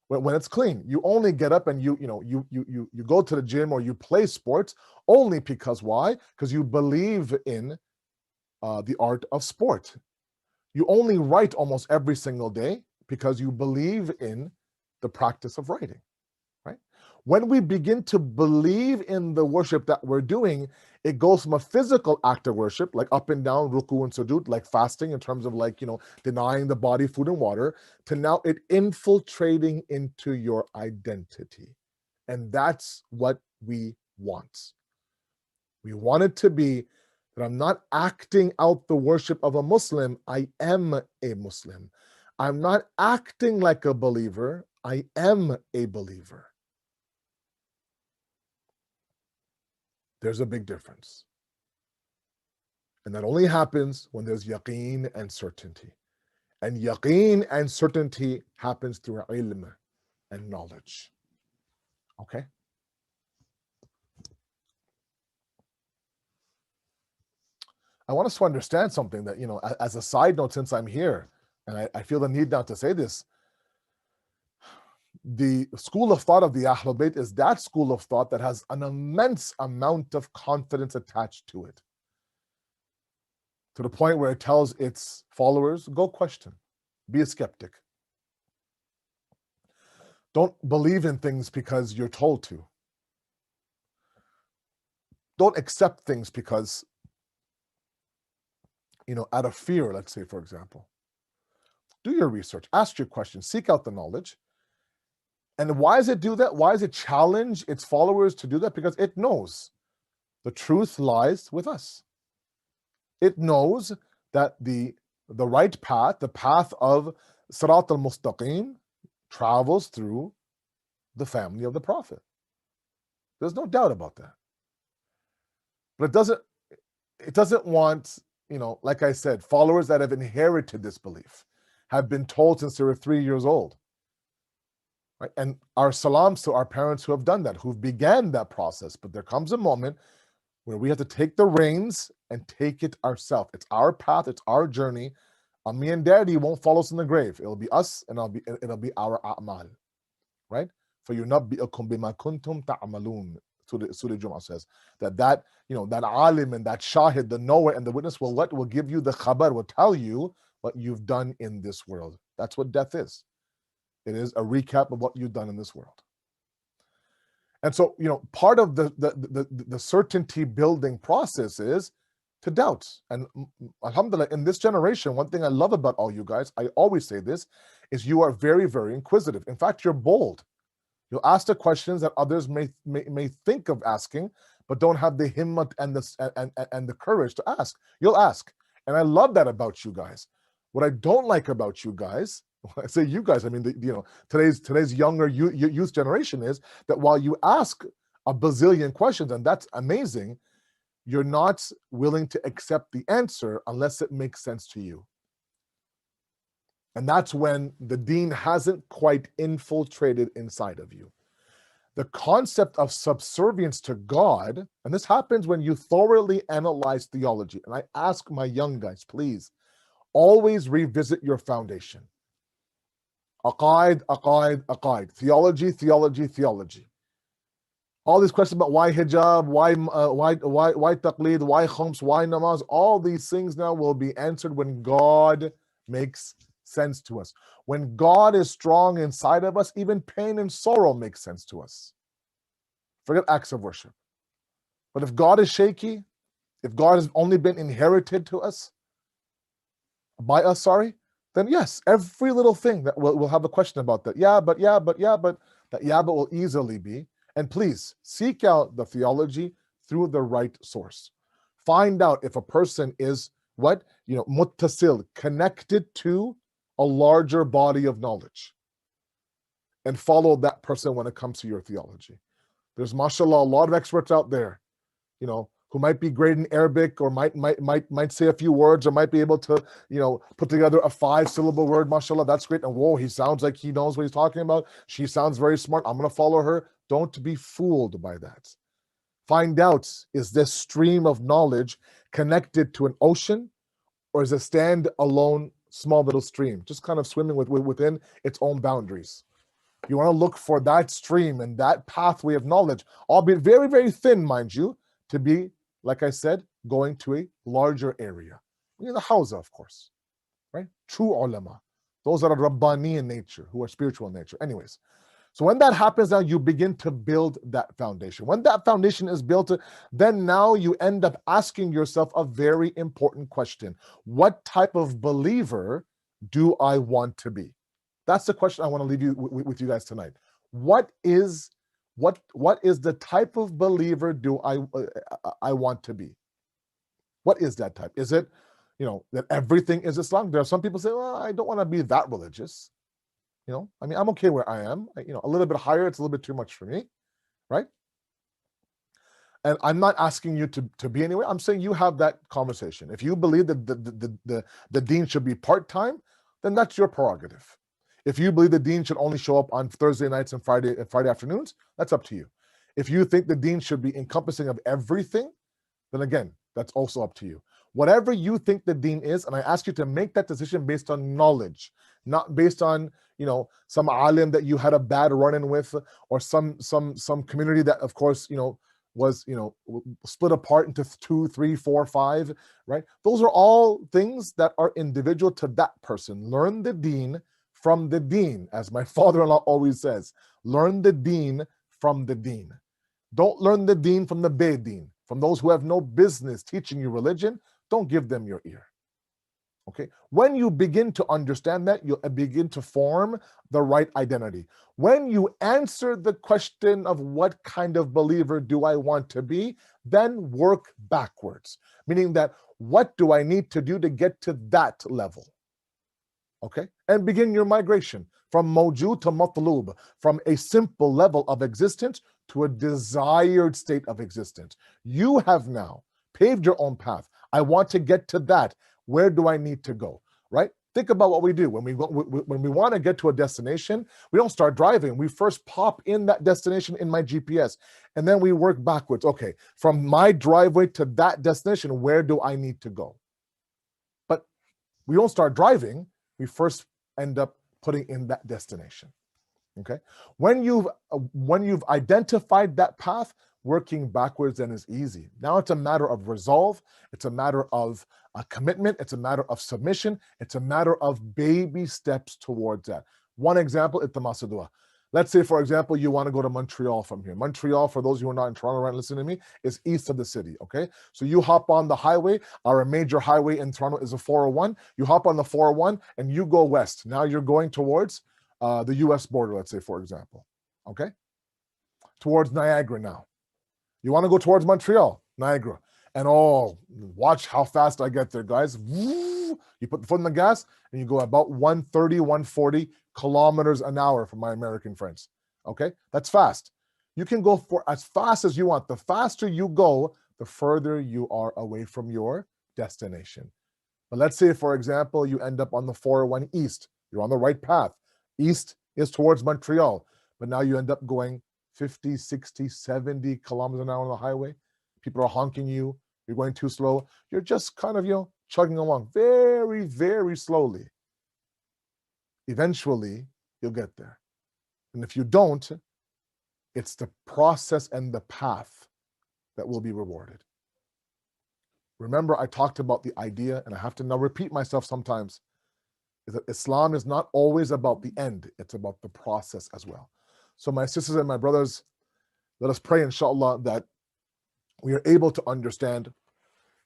B: it's clean. You only get up and you go to the gym or you play sports only because why? Because you believe in the art of sport. You only write almost every single day because you believe in the practice of writing. Right? When we begin to believe in the worship that we're doing, it goes from a physical act of worship, like up and down, ruku and sujood, like fasting in terms of denying the body food and water, to now it infiltrating into your identity. And that's what we want. We want it to be that I'm not acting out the worship of a Muslim, I am a Muslim. I'm not acting like a believer, I am a believer. There's a big difference. And that only happens when there's yaqeen and certainty. And yaqeen and certainty happens through ilm and knowledge. Okay? I want us to understand something that, as a side note, since I'm here, and I feel the need now to say this, the school of thought of the Ahlul Bayt is that school of thought that has an immense amount of confidence attached to it, to the point where it tells its followers, go question, be a skeptic. Don't believe in things because you're told to. Don't accept things because, out of fear, let's say, for example. Do your research, ask your questions, seek out the knowledge. And why does it do that? Why does it challenge its followers to do that? Because it knows the truth lies with us. It knows that the right path, the path of Sirat al-Mustaqim, travels through the family of the Prophet. There's no doubt about that. But it doesn't want, like I said, followers that have inherited this belief. have been told since they were 3 years old. Right? And our salams to our parents who have done that, who've began that process. But there comes a moment where we have to take the reins and take it ourselves. It's our path, it's our journey. Me and Daddy won't follow us in the grave. It'll be us, and it'll be our a'mal, right? فَيُنَبِّئُكُم بِمَا كُنتُمْ تَعْمَلُونَ. Surah Jum'ah says that alim and that shahid, the knower and the witness will give you the khabar, will tell you what you've done in this world. That's what death is. It is a recap of what you've done in this world. And so, part of the certainty building process is to doubt. And alhamdulillah, in this generation, one thing I love about all you guys, I always say this, is you are very, very inquisitive. In fact, you're bold. You'll ask the questions that others may think of asking, but don't have the himmat and the courage to ask. You'll ask. And I love that about you guys. What I don't like about you guys, when I say you guys, I mean today's younger youth generation, is that while you ask a bazillion questions, and that's amazing, you're not willing to accept the answer unless it makes sense to you. And that's when the deen hasn't quite infiltrated inside of you. The concept of subservience to God, and this happens when you thoroughly analyze theology. And I ask my young guys, please, always revisit your foundation. Aqaid, aqaid, aqaid. Theology, theology, theology. All these questions about why hijab, why taqleed, why khums, why namaz, all these things now will be answered when God makes sense to us. When God is strong inside of us, even pain and sorrow makes sense to us. Forget acts of worship. But if God is shaky, if God has only been inherited to us, by us, then yes, every little thing that we'll have a question about that. But that will easily be. And please seek out the theology through the right source. Find out if a person is muttasil, connected to a larger body of knowledge, and follow that person when it comes to your theology. There's, mashallah, a lot of experts out there, who might be great in Arabic, or might say a few words, or might be able to, put together a 5-syllable word. Mashallah, that's great. And whoa, he sounds like he knows what he's talking about. She sounds very smart. I'm going to follow her. Don't be fooled by that. Find out, is this stream of knowledge connected to an ocean, or is it stand-alone small little stream, just kind of swimming within its own boundaries? You want to look for that stream and that pathway of knowledge, albeit very, very thin, mind you, to be, like I said, going to a larger area. The hawza, of course, right? True ulama, those that are Rabbani in nature, who are spiritual in nature. Anyways, so when that happens, now you begin to build that foundation. When that foundation is built, then now you end up asking yourself a very important question. What type of believer do I want to be? That's the question I want to leave you with you guys tonight. What is the type of believer do I want to be? What is that type? Is it, that everything is Islam? There are some people say, well, I don't want to be that religious. I'm okay where I am. A little bit higher, it's a little bit too much for me, right? And I'm not asking you to be anywhere. I'm saying you have that conversation. If you believe that the deen should be part-time, then that's your prerogative. If you believe the deen should only show up on Thursday nights and Friday afternoons, that's up to you. If you think the deen should be encompassing of everything, then again, that's also up to you. Whatever you think the deen is, and I ask you to make that decision based on knowledge, not based on some alim that you had a bad run-in with, or some community that, of course, was split apart into 2, 3, 4, 5, right? Those are all things that are individual to that person. Learn the deen from the deen, as my father-in-law always says. Learn the deen from the deen. Don't learn the deen from the Beideen, from those who have no business teaching you religion. Don't give them your ear. Okay? When you begin to understand that, you'll begin to form the right identity. When you answer the question of what kind of believer do I want to be, then work backwards. Meaning that, what do I need to do to get to that level? Okay? And begin your migration from mawjud to matlub, from a simple level of existence to a desired state of existence. You have now paved your own path. I want to get to that. Where do I need to go? Right? Think about what we do when we want to get to a destination. We don't start driving. We first pop in that destination in my GPS, and then we work backwards. Okay, from my driveway to that destination, where do I need to go? But we don't start driving. We first end up putting in that destination. Okay, when you've identified that path, working backwards then is easy. Now it's a matter of resolve. It's a matter of a commitment. It's a matter of submission. It's a matter of baby steps towards that. One example is the Masadua. Let's say, for example, you want to go to Montreal from here. Montreal, for those who are not in Toronto right listening to me, is east of the city, okay? So you hop on the highway. Our major highway in Toronto is a 401. You hop on the 401 and you go west. Now you're going towards the US border, let's say, for example, okay? Towards Niagara now. You want to go towards Montreal, Niagara. And watch how fast I get there, guys. You put the foot in the gas and you go about 130, 140 kilometers an hour for my American friends. Okay, that's fast. You can go for as fast as you want. The faster you go, the further you are away from your destination. But let's say, for example, you end up on the 401 East. You're on the right path. East is towards Montreal, but now you end up going 50, 60, 70 kilometers an hour on the highway. People are honking you. You're going too slow. You're just kind of, chugging along very, very slowly. Eventually, you'll get there. And if you don't, it's the process and the path that will be rewarded. Remember, I talked about the idea, and I have to now repeat myself sometimes, is that Islam is not always about the end. It's about the process as well. So my sisters and my brothers, let us pray, inshallah, that we are able to understand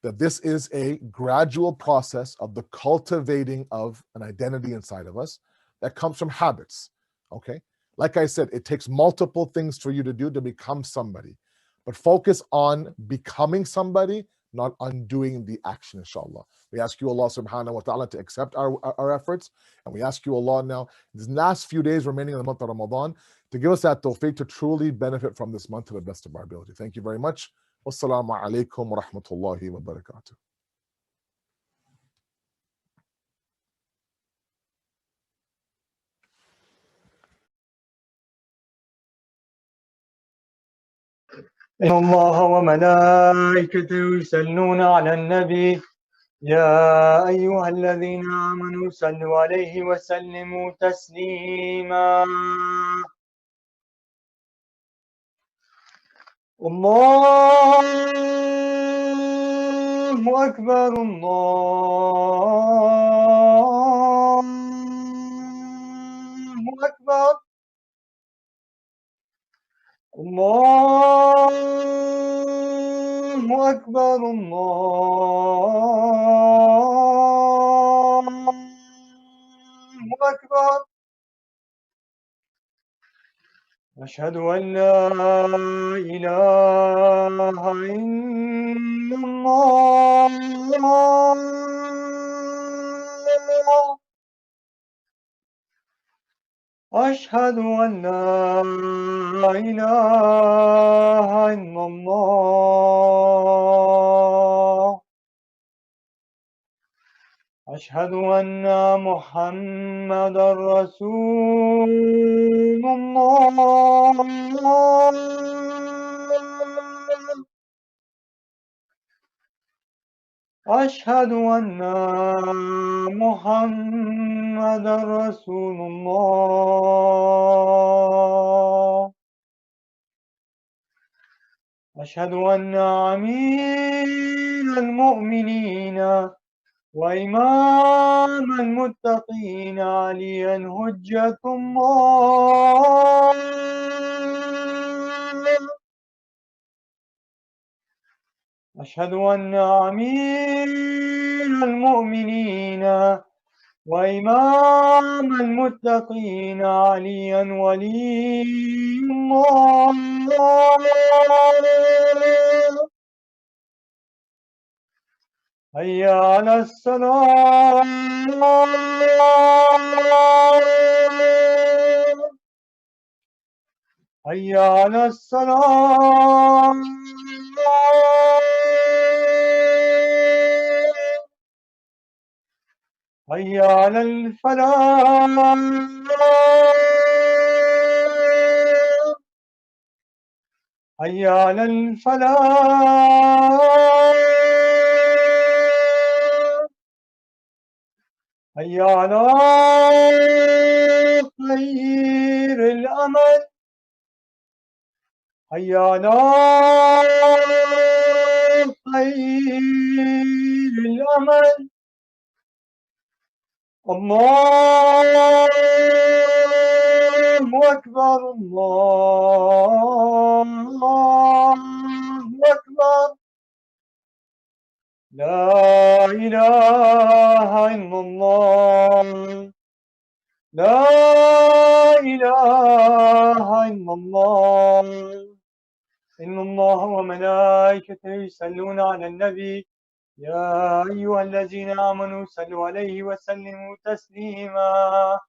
B: that this is a gradual process of the cultivating of an identity inside of us that comes from habits, okay? Like I said, it takes multiple things for you to do to become somebody, but focus on becoming somebody, not undoing the action, inshallah. We ask you, Allah subhanahu wa ta'ala, to accept our efforts, and we ask you, Allah, now, these last few days remaining in the month of Ramadan, to give us that tawfiq to truly benefit from this month to the best of our ability. Thank you very much. Wassalamu alaikum wa rahmatullahi wa barakatuh.
C: إن الله وملائكته يصلون على النبي يا أيها الذين آمنوا صلوا عليه وسلموا تسليما الله أكبر الله أكبر الله أكبر الله أكبر أشهد أن لا إله إلا الله أشهد أن لا إله إلا الله أشهد أن محمدا رسول الله أشهد أن محمدا رسول الله أشهد أن أمير المؤمنين وإمام المتقين عليا حجة الله أشهد أن أمير المؤمنين وإمام المتقين عليا ولي الله هيا على الصلاة هيا على الصلاة حي على الفلاح حي على الفلاح حي على خير الأمل حي على خير الأمل الله أكبر الله أكبر لا إله إلا الله لا إله إلا الله إن الله وملائكته يصلون على النبي يا أيها الذين آمنوا صلوا عليه وسلموا تسليما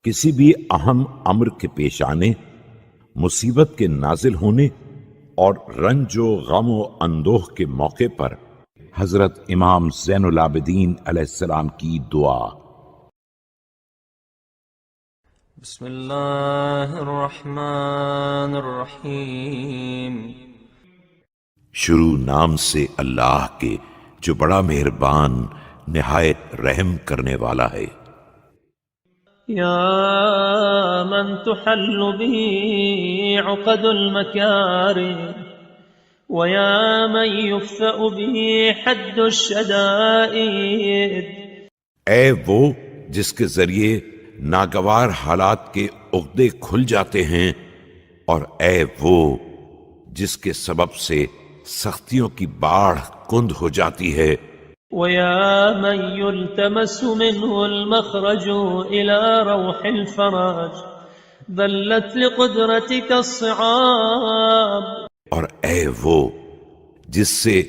D: کسی بھی اہم امر کے پیش آنے، مصیبت کے نازل ہونے اور رنج و غم و اندوہ کے موقع پر حضرت امام زین العابدین علیہ السلام کی دعا۔
E: بسم اللہ الرحمن الرحیم۔
D: شروع نام سے اللہ کے جو بڑا مہربان نہایت رحم کرنے والا ہے۔
E: یا من تحل به عقد المکارم ویا من یفأ به حد الشدائد۔
D: اے وہ جس کے ذریعے ناگوار حالات کے عقدے کھل جاتے ہیں، اور اے وہ جس کے سبب سے سختیوں کی باڑھ کند ہو جاتی ہے۔
E: وَيَا مَنْ يُلْتَمَسُ مِنْهُ الْمَخْرَجُ إِلَى رَوْحِ الْفَرَاجِ ذَلَّتْ لِقُدْرَتِكَ الصِّعَابِ۔
D: اور اے وہ جس سے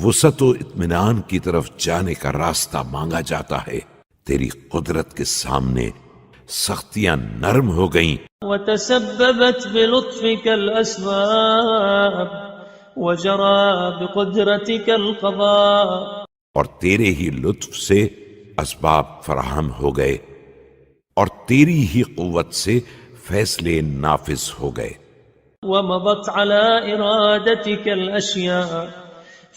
D: وسعت و اطمینان کی طرف جانے کا راستہ مانگا جاتا ہے، تیری قدرت کے سامنے سختیاں نرم ہو گئیں۔
E: وَتَسَبَّبَتْ بِلُطْفِكَ الْأَسْبَابِ وَجَرَى بِقُدْرَتِكَ الْقَضَاءِ۔
D: اور تیرے ہی لطف سے اسباب فراہم ہو گئے، اور تیری ہی قوت سے فیصلے نافذ ہو گئے۔
E: ومضت على إرادتك الأشياء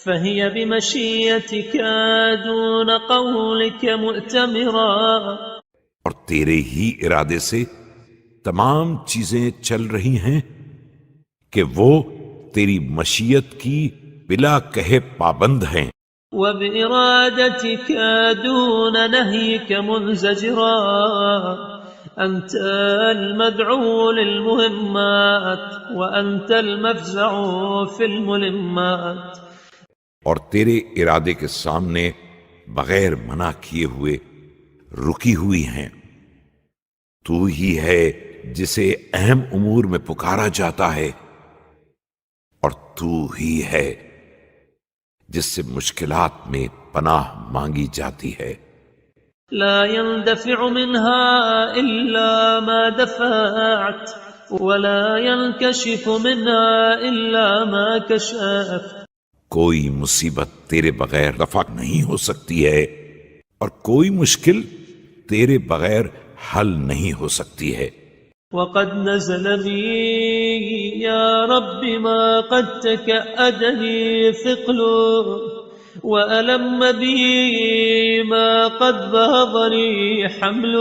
E: فهي بمشيتك دون قولك مؤتمرا۔
D: اور تیرے ہی ارادے سے تمام چیزیں چل رہی ہیں کہ وہ تیری مشیت کی بلا کہے پابند ہیں۔
E: وبإرادتك دون نهيك منزجرا، أنت المدعو للمهمات وأنت المفزع في الملمات۔
D: اور تیرے ارادے کے سامنے بغیر منع کیے ہوئے رکی ہوئی ہیں۔ تو ہی ہے جسے اہم امور میں پکارا جاتا ہے، اور تو ہی ہے جس سے مشکلات میں پناہ مانگی جاتی ہے۔
E: لا يندفع منها إلا ما دفعت ولا ينكشف منها إلا ما كشفت۔
D: کوئی مصیبت تیرے بغیر رفع نہیں ہو سکتی ہے، اور کوئی مشکل تیرے بغیر حل نہیں ہو سکتی ہے۔
E: وقد نزل بي يا رب ما قد تكأدني ثقل وألم بي ما قد بهضني حمل۔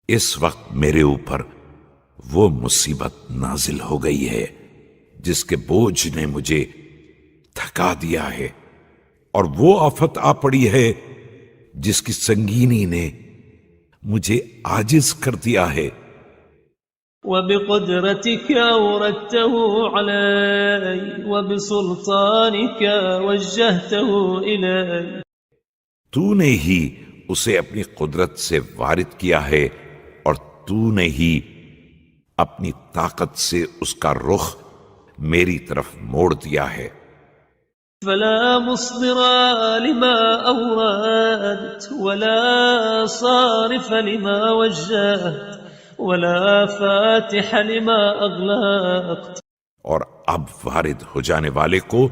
D: اس وقت میرے اوپر وہ مصیبت نازل ہو گئی ہے جس کے بوجھ نے مجھے تھکا دیا ہے، اور وہ آفت آ پڑی ہے جس کی سنگینی نے مجھے عاجز کر دیا ہے۔
E: وبقدرتك أوردته علي وبسلطانك وجهته إلي۔
D: تو نے ہی اسے اپنی قدرت سے وارد کیا ہے، اور تو نے ہی اپنی طاقت سے اس کا رخ میری طرف موڑ دیا ہے۔
E: فلا مصدر لما أوردت ولا صارف لما وجهت ولا فاتح لما أغلقت۔
D: اور اب وارد ہو جانے والے کو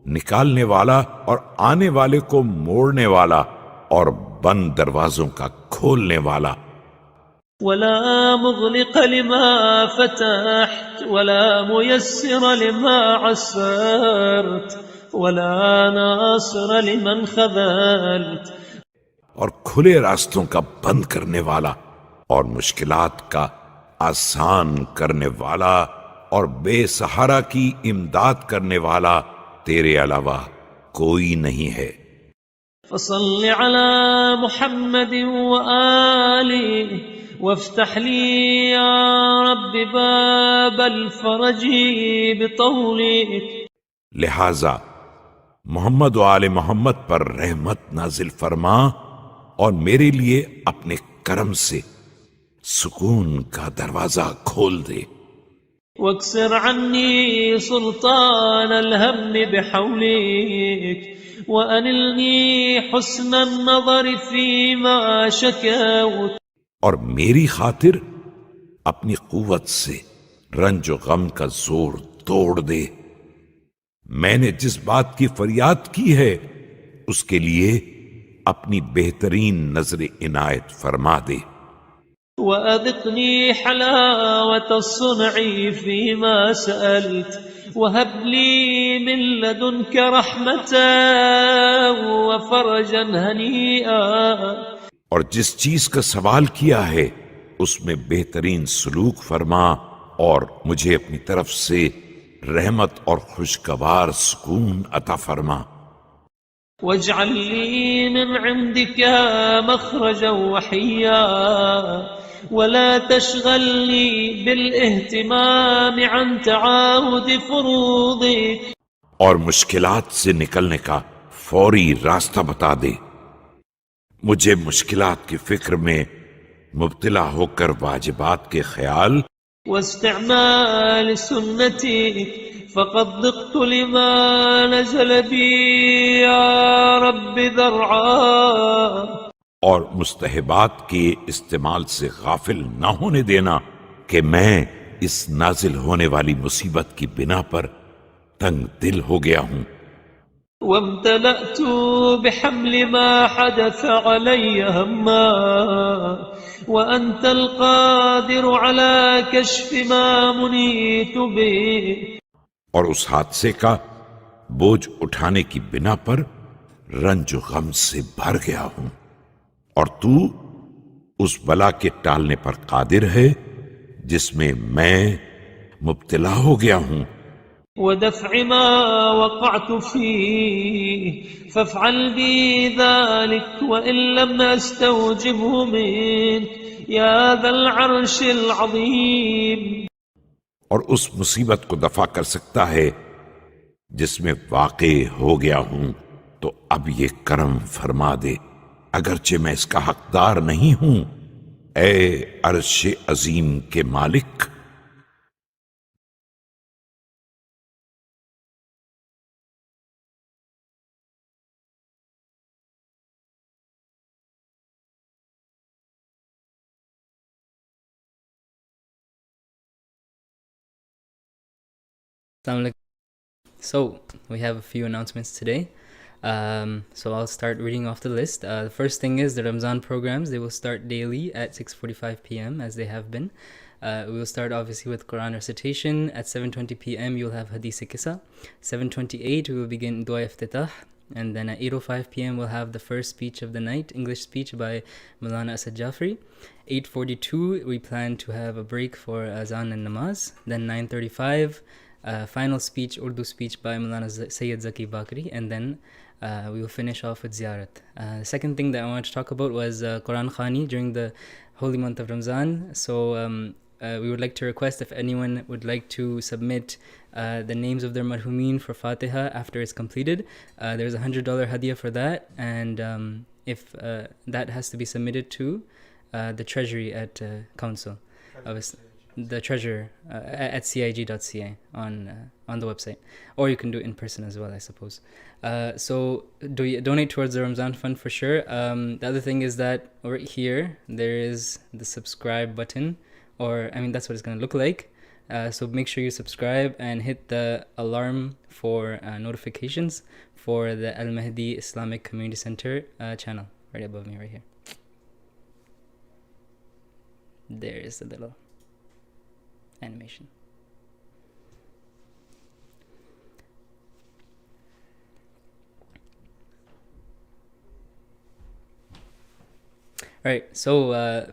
D: نکالنے والا، اور آنے والے کو موڑنے والا، اور بند دروازوں کا کھولنے والا۔
E: ولا مغلق لما فتحت ولا ميسر لما عسرت ولا ناصر لمن خذلت۔
D: اور کھلے راستوں کا بند کرنے والا، اور مشکلات کا آسان کرنے والا، اور بے سہارا کی امداد کرنے والا تیرے علاوہ کوئی نہیں ہے۔
E: فصل على محمد وآله وافتح لي يا رب باب الفرج بطولك۔
D: لہذا محمد و آل محمد پر رحمت نازل فرما، اور میرے لیے اپنے کرم سے سکون کا دروازہ کھول دے۔
E: واكسر عني سلطان الهم بحولك وأنلني حسن النظر فيما شكوت۔
D: اور میری خاطر اپنی قوت سے رنج و غم کا زور توڑ دے. میں نے جس بات کی فریاد کی ہے اس کے لیے اپنی بہترین نظر عنایت فرما دے.
E: وأذقني حلاوة الصنع فيما سألت وهب لي من لدنك رحمة وفرجا هنيئا.
D: اور جس چیز کا سوال کیا ہے اس میں بہترین سلوک فرما اور مجھے اپنی طرف سے رحمت اور خوشگوار سکون عطا فرما.
E: واجعل لي من عندك مخرجا وحيا ولا تشغلني بالاهتمام عن تعاهد فروضك.
D: اور مشکلات سے نکلنے کا فوری راستہ بتا دے. مجھے مشکلات کی فکر میں مبتلا ہو کر واجبات کے خیال
E: واستعمال سنتك فقد ضقت لما نزل بي يا رب ذرعا.
D: اور مستحبات کے استعمال سے غافل نہ ہونے دینا کہ میں اس نازل ہونے والی مصیبت کی بنا پر تنگ دل ہو گیا ہوں.
E: وامتلأت بحمل ما حدث علي هما وأنت القادر على كشف ما منيت به.
D: اور اس حادثے کا بوجھ اٹھانے کی بنا پر رنج و غم سے بھر گیا ہوں اور تو اس بلا کے ٹالنے پر قادر ہے جس میں میں مبتلا ہو گیا ہوں.
E: ودفع ما وقعت فيه فافعل بي ذلك وإن لم أستوجبه منك يا ذا العرش العظيم.
D: اور اس مصیبت کو دفع کر سکتا ہے جس میں واقع ہو گیا ہوں تو اب یہ کرم فرما دے اگرچہ میں اس کا حقدار نہیں ہوں. اے عرش عظیم کے مالک.
F: So we have a few announcements today. So I'll start reading off the list. The first thing is the Ramzan programs. They will start daily at 6:45 p.m. as they have been. We will start obviously with Quran recitation. At 7:20 p.m. you'll have Hadith Kissa. 7:28 we will begin Dua Iftitah. And then at 8:05 p.m. we'll have the first speech of the night, English speech by Maulana Asad Jafri. 8:42 we plan to have a break for Azan and Namaz. Then 9:35 final speech, Urdu speech by Maulana Sayyid Zaki Bakri, and then we will finish off with ziyarat. The second thing that I wanted to talk about was Quran Khani during the holy month of Ramzan. So we would like to request if anyone would like to submit the names of their marhumeen for Fatiha after it's completed. There's a $100 hadiah for that, and if that has to be submitted to the treasury at council. The treasurer at cig.ca on the website, or you can do it in person as well, I suppose. So donate towards the Ramzan fund for sure. The other thing is that right here there is the subscribe button, or I mean that's what it's going to look like. So make sure you subscribe and hit the alarm for notifications for the Al Mahdi Islamic Community Center channel right above me right here. There is the little animation. Alright, so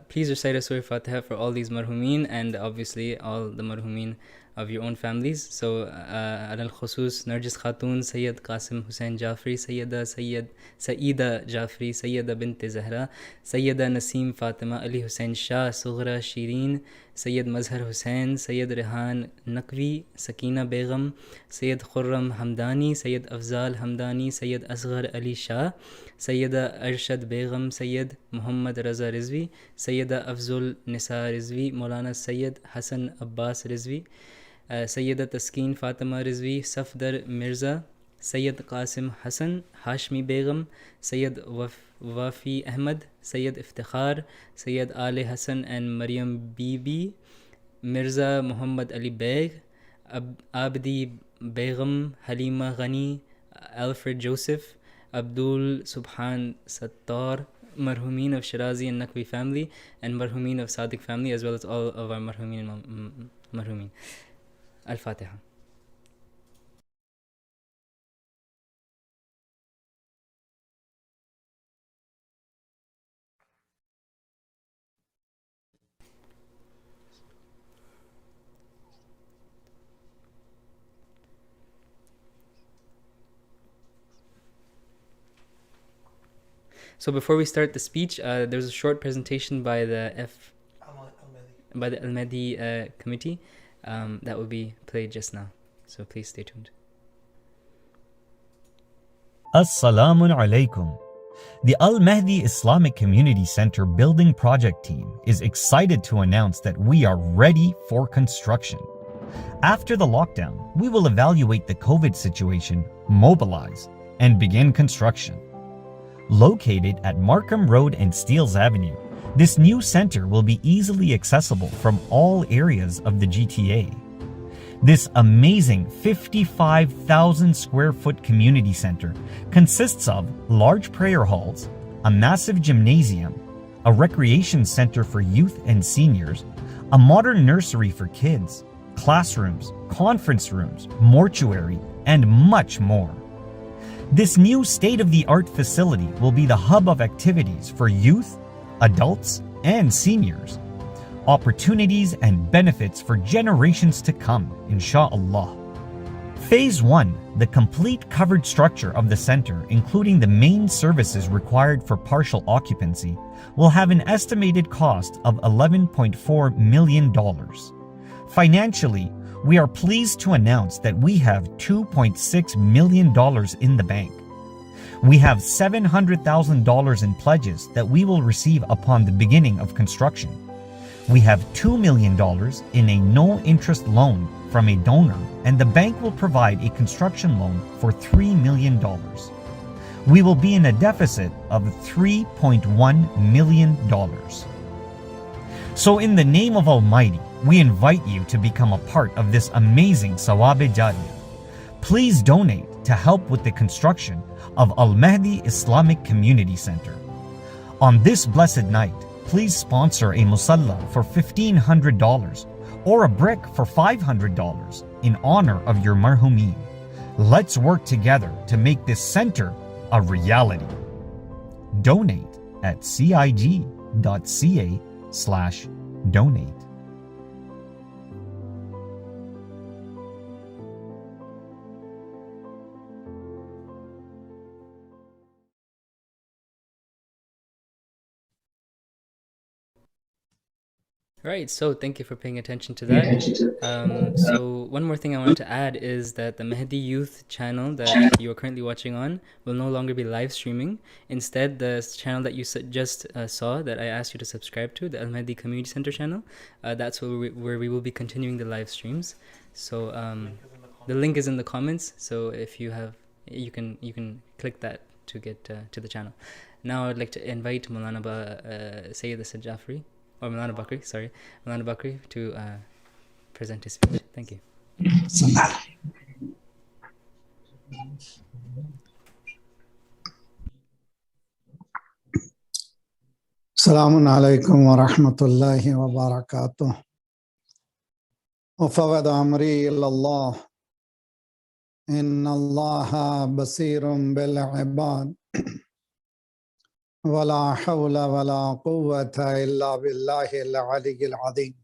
F: please recite a Surah Fatiha for all these marhumeen and obviously all the marhumeen of your own families. So al khusus Narjis Khatun, Sayyid Qasim Hussain Jafri, Sayyida Jafri, Sayyida Bint Zahra, Sayyida Naseem Fatima Ali Hussain Shah, Sughra Shireen, Sayyid Mazhar Hussain, Sayyid Rehan Naqvi, Sakina Begum, Sayyid Khurram Hamdani, Sayyid Afzal Hamdani, Sayyid Asghar Ali Shah, Sayyida Arshad Begum, Sayyid Muhammad Raza Rizvi, Sayyida Afzul Nisa Rizvi, Maulana Sayyid Hassan Abbas Rizvi, Sayyida Taskeen Fatima Rizvi, Safdar Mirza, Sayyid Qasim Hassan, Hashmi Begum, Sayyid Wafi Ahmad, Sayyid Iftikhar, Sayyid Ali Hassan and Maryam Bibi, Mirza Muhammad Ali Beg, Abdi Begum, Halima Ghani, Alfred Joseph, Abdul Subhan Sattar, Marhumin of Shirazi and Naqvi family, and Marhumin of Sadiq family, as well as all of our Marhumin and Marhumin. Al-Fatiha. So before we start the speech, there's a short presentation by the Al-Mahdi committee that will be played just now. So please stay tuned.
G: Assalamu alaikum. The Al-Mahdi Islamic Community Center building project team is excited to announce that we are ready for construction. After the lockdown, we will evaluate the COVID situation, mobilize, and begin construction. Located at Markham Road and Steeles Avenue, this new center will be easily accessible from all areas of the GTA. This amazing 55,000 square foot community center consists of large prayer halls, a massive gymnasium, a recreation center for youth and seniors, a modern nursery for kids, classrooms, conference rooms, mortuary, and much more. This new state-of-the-art facility will be the hub of activities for youth, adults, and seniors. Opportunities and benefits for generations to come, insha'Allah. Phase 1, the complete covered structure of the center, including the main services required for partial occupancy, will have an estimated cost of $11.4 million. Financially, we are pleased to announce that we have $2.6 million in the bank. We have $700,000 in pledges that we will receive upon the beginning of construction. We have $2 million in a no-interest loan from a donor, and the bank will provide a construction loan for $3 million. We will be in a deficit of $3.1 million. So in the name of Almighty, we invite you to become a part of this amazing Sawab-e-Jariyah. Please donate to help with the construction of Al-Mahdi Islamic Community Center. On this blessed night, please sponsor a musalla for $1,500 or a brick for $500 in honor of your marhumin. Let's work together to make this center a reality. Donate at cig.ca/donate.
F: Right, so thank you for paying attention to that. So one more thing I wanted to add is that the Mahdi Youth channel that you are currently watching on will no longer be live streaming. Instead, the channel that you just saw that I asked you to subscribe to, the Al-Mahdi Community Center channel, that's where we will be continuing the live streams. So the link is in the comments. So if you have, you can click that to get to the channel. Now I'd like to invite Maulana Sayyid Asad Jafri, or Maulana Bakri to present his speech. Thank you.
H: Assalamu alaikum wa rahmatullahi wa barakatuh. وفوض أمري إلى الله إن الله بصير بالعباد ولا حول ولا قوة إلا بالله العلي العظيم.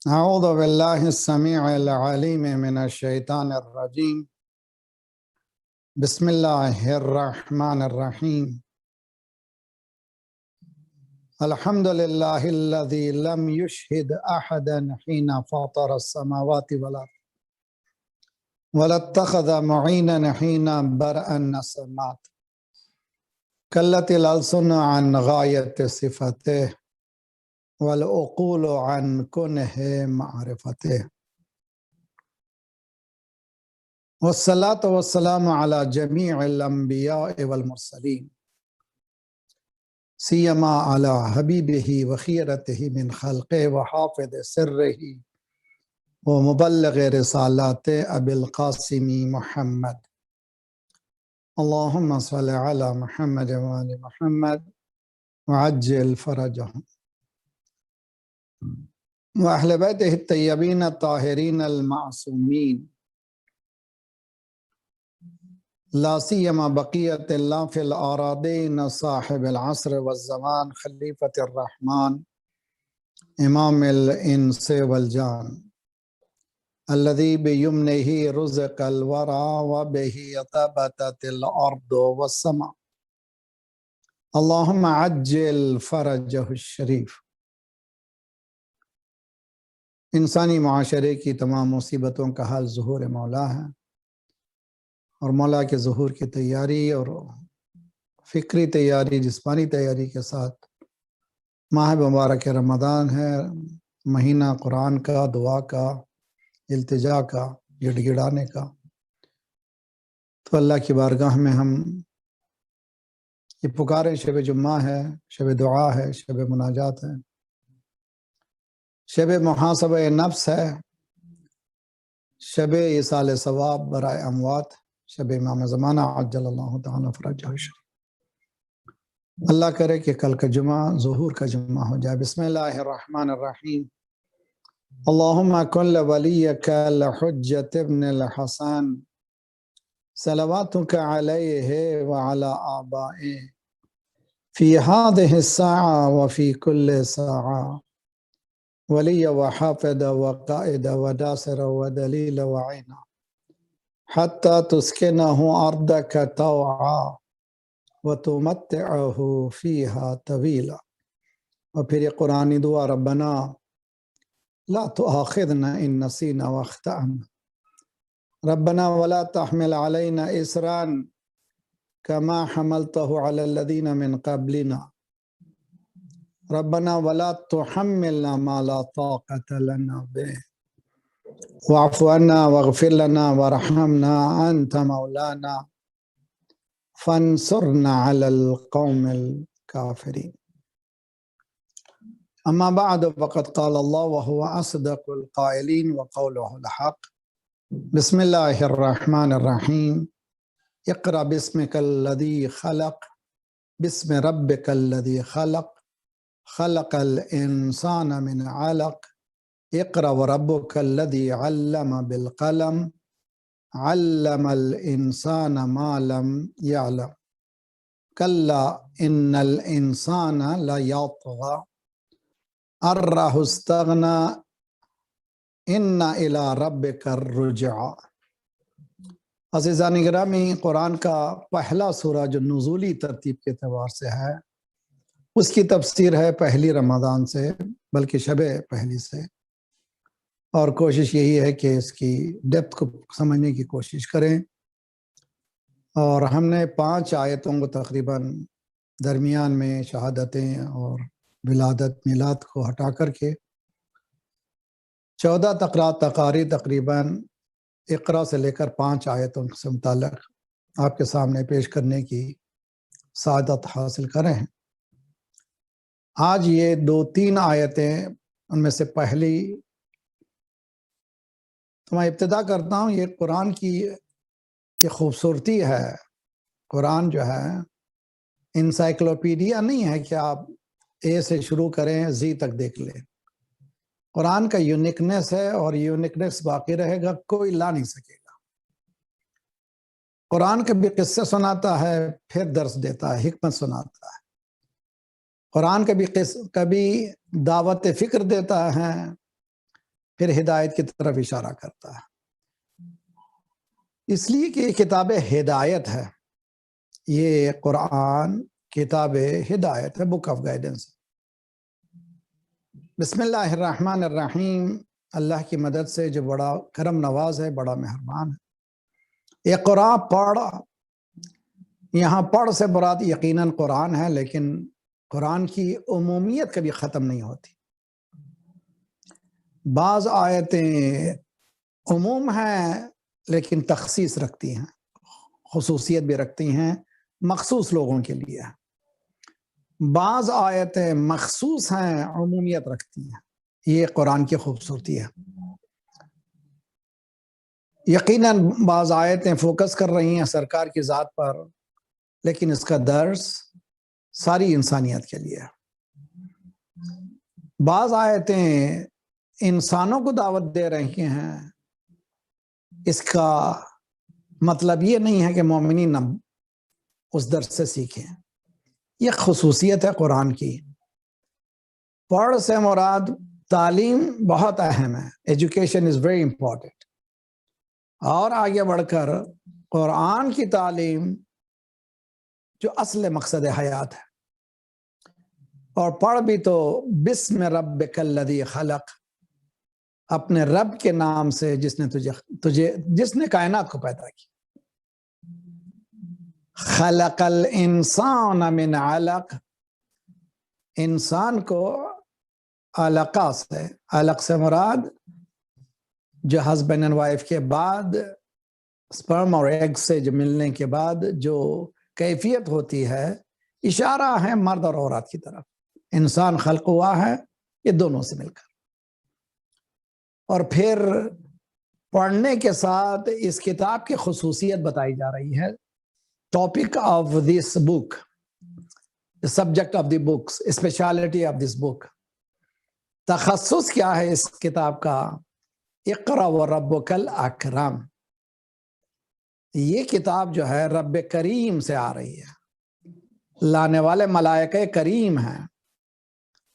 H: أعوذ بالله السميع العليم من الشيطان الرجيم. بسم الله الرحمن الرحيم. الحمد لله الذي لم يشهد أحدا حين فطر السماوات والأرض ولا اتخذ معينا حين برأ النسمات كلت الألسن عن غاية صفته والعقول عن كنه معرفته. والصلاة والسلام على جميع الأنبياء والمرسلين سيما على حبيبه وخيرته من خلقه وحافظ سره ومبلغ رسالاته أبي القاسم محمد. اللهم صل على محمد وآل محمد وعجل فرجهم وأهل بيته الطيبين الطاهرين المعصومين لا سيما بقية الله في الأراضين صاحب العصر والزمان خليفة الرحمن إمام الإنس والجان الذي بيمنه رزق الورى وبه ثبتت الأرض والسماء. اللهم عجل فرجه الشریف. انسانی معاشرے کی تمام مصیبتوں کا حل ظہور مولا ہے، اور مولا کے ظہور کی تیاری اور فکری تیاری، جسمانی تیاری کے ساتھ ماہ مبارک رمضان ہے، مہینہ قرآن کا، دعا کا، التجا کا، گڑ گڑانے کا. تو اللہ کی بارگاہ میں ہم یہ پکاریں، شب جمعہ ہے، شب دعا ہے، شب مناجات ہے، شب محاسبہ نفس ہے، شب ایصال ثواب برائے اموات، شب امام زمانہ عجل اللہ تعالیٰ فرجہ الشریف. اللہ کرے کہ کل کا جمعہ ظہور کا جمعہ ہو جائے. بسم اللہ الرحمن الرحیم. اللہم کل ولیک الحجت ابن الحسن صلواتک علیہ وعلی آبائه فی هذه الساعة وفی کل ساعة ولی وحافظ وقائد وداسر ودلیل وعینا حتی تسکنہ ارضک طوعا وتمتعہ فیہا طویلا. اور پھر یہ قرآنی دعا، ربنا لا تؤاخذنا ان نسینا واخطأنا ربنا ولا تحمل علينا إسرا كما حملته على الذين من قبلنا ربنا ولا تحملنا ما لا طاقة لنا به واعف عنا واغفر لنا وارحمنا أنت مولانا فانصرنا على القوم الكافرين. أما بعد فقد قال الله وهو أصدق القائلين وقوله الحق. بسم اللہ الرحمن الرحیم. اقرأ باسمک الذی خلق باسم ربک الذی خلق خلق الانسان من علق اقرأ وربک الذی علم بالقلم علم الانسان ما لم يعلم کلا ان الانسان لیطغی ان رآہ استغنی ان الی ربک الرجعی. عزیزان گرامی، قرآن کا پہلا سورہ جو نزولی ترتیب کے اعتبار سے ہے، اس کی تفسیر ہے پہلی رمضان سے، بلکہ شب پہلی سے، اور کوشش یہی ہے کہ اس کی ڈیپتھ کو سمجھنے کی کوشش کریں. اور ہم نے 5 آیتوں کو تقریباً درمیان میں شہادتیں اور ولادت میلاد کو ہٹا کر کے 14 تقاری تقریباً اقرا سے لے کر 5 آیتوں سے متعلق آپ کے سامنے پیش کرنے کی سعادت حاصل کرے ہیں. آج یہ 2-3 آیتیں، ان میں سے پہلی تو میں ابتدا کرتا ہوں. یہ قرآن کی یہ خوبصورتی ہے. قرآن جو ہے انسائکلوپیڈیا نہیں ہے کہ آپ اے سے شروع کریں زی تک دیکھ لیں. قرآن کا یونیکنیس ہے، اور یونیکنیس باقی رہے گا، کوئی لا نہیں سکے گا. قرآن کبھی قصے سناتا ہے، پھر درس دیتا ہے، حکمت سناتا ہے. قرآن کبھی دعوت فکر دیتا ہے، پھر ہدایت کی طرف اشارہ کرتا ہے. اس لیے کہ یہ کتاب ہدایت ہے. یہ قرآن کتاب ہدایت ہے، بک آف گائیڈنس. بسم اللہ الرحمن الرحیم. اللہ کی مدد سے جو بڑا کرم نواز ہے، بڑا مہربان ہے. اقرا پڑھ، یہاں پڑھ سے مراد یقیناً قرآن ہے، لیکن قرآن کی عمومیت کبھی ختم نہیں ہوتی. بعض آیتیں عموم ہیں، لیکن تخصیص رکھتی ہیں، خصوصیت بھی رکھتی ہیں، مخصوص لوگوں کے لیے۔ بعض آیتیں مخصوص ہیں، عمومیت رکھتی ہیں۔ یہ قرآن کی خوبصورتی ہے۔ یقیناً بعض آیتیں فوکس کر رہی ہیں سرکار کی ذات پر، لیکن اس کا درس ساری انسانیت کے لیے ہے۔ بعض آیتیں انسانوں کو دعوت دے رہی ہیں، اس کا مطلب یہ نہیں ہے کہ مومنین اس درس سے سیکھیں۔ یہ خصوصیت ہے قرآن کی۔ پڑھ سے مراد تعلیم بہت اہم ہے، ایجوکیشن از ویری امپورٹنٹ، اور آگے بڑھ کر قرآن کی تعلیم جو اصل مقصد حیات ہے۔ اور پڑھ بھی تو بسم ربک الذی خلق، اپنے رب کے نام سے جس نے کائنات کو پیدا کی۔ خلق الانسان من علق، انسان کو علقہ سے، علق سے مراد جو ہسبینڈ اینڈ وائف کے بعد سپرم اور ایگ سے جو ملنے کے بعد جو کیفیت ہوتی ہے، اشارہ ہے مرد اور عورت کی طرف۔ انسان خلق ہوا ہے یہ دونوں سے مل کر۔ اور پھر پڑھنے کے ساتھ اس کتاب کی خصوصیت بتائی جا رہی ہے۔ Topic of this book, subject of the books, specialty of this book, تخصص کیا ہے اس کتاب کا؟ اقرأ وربک الاکرم۔ یہ کتاب جو ہے رب کریم سے آ رہی ہے، لانے والے ملائکہ کریم ہیں،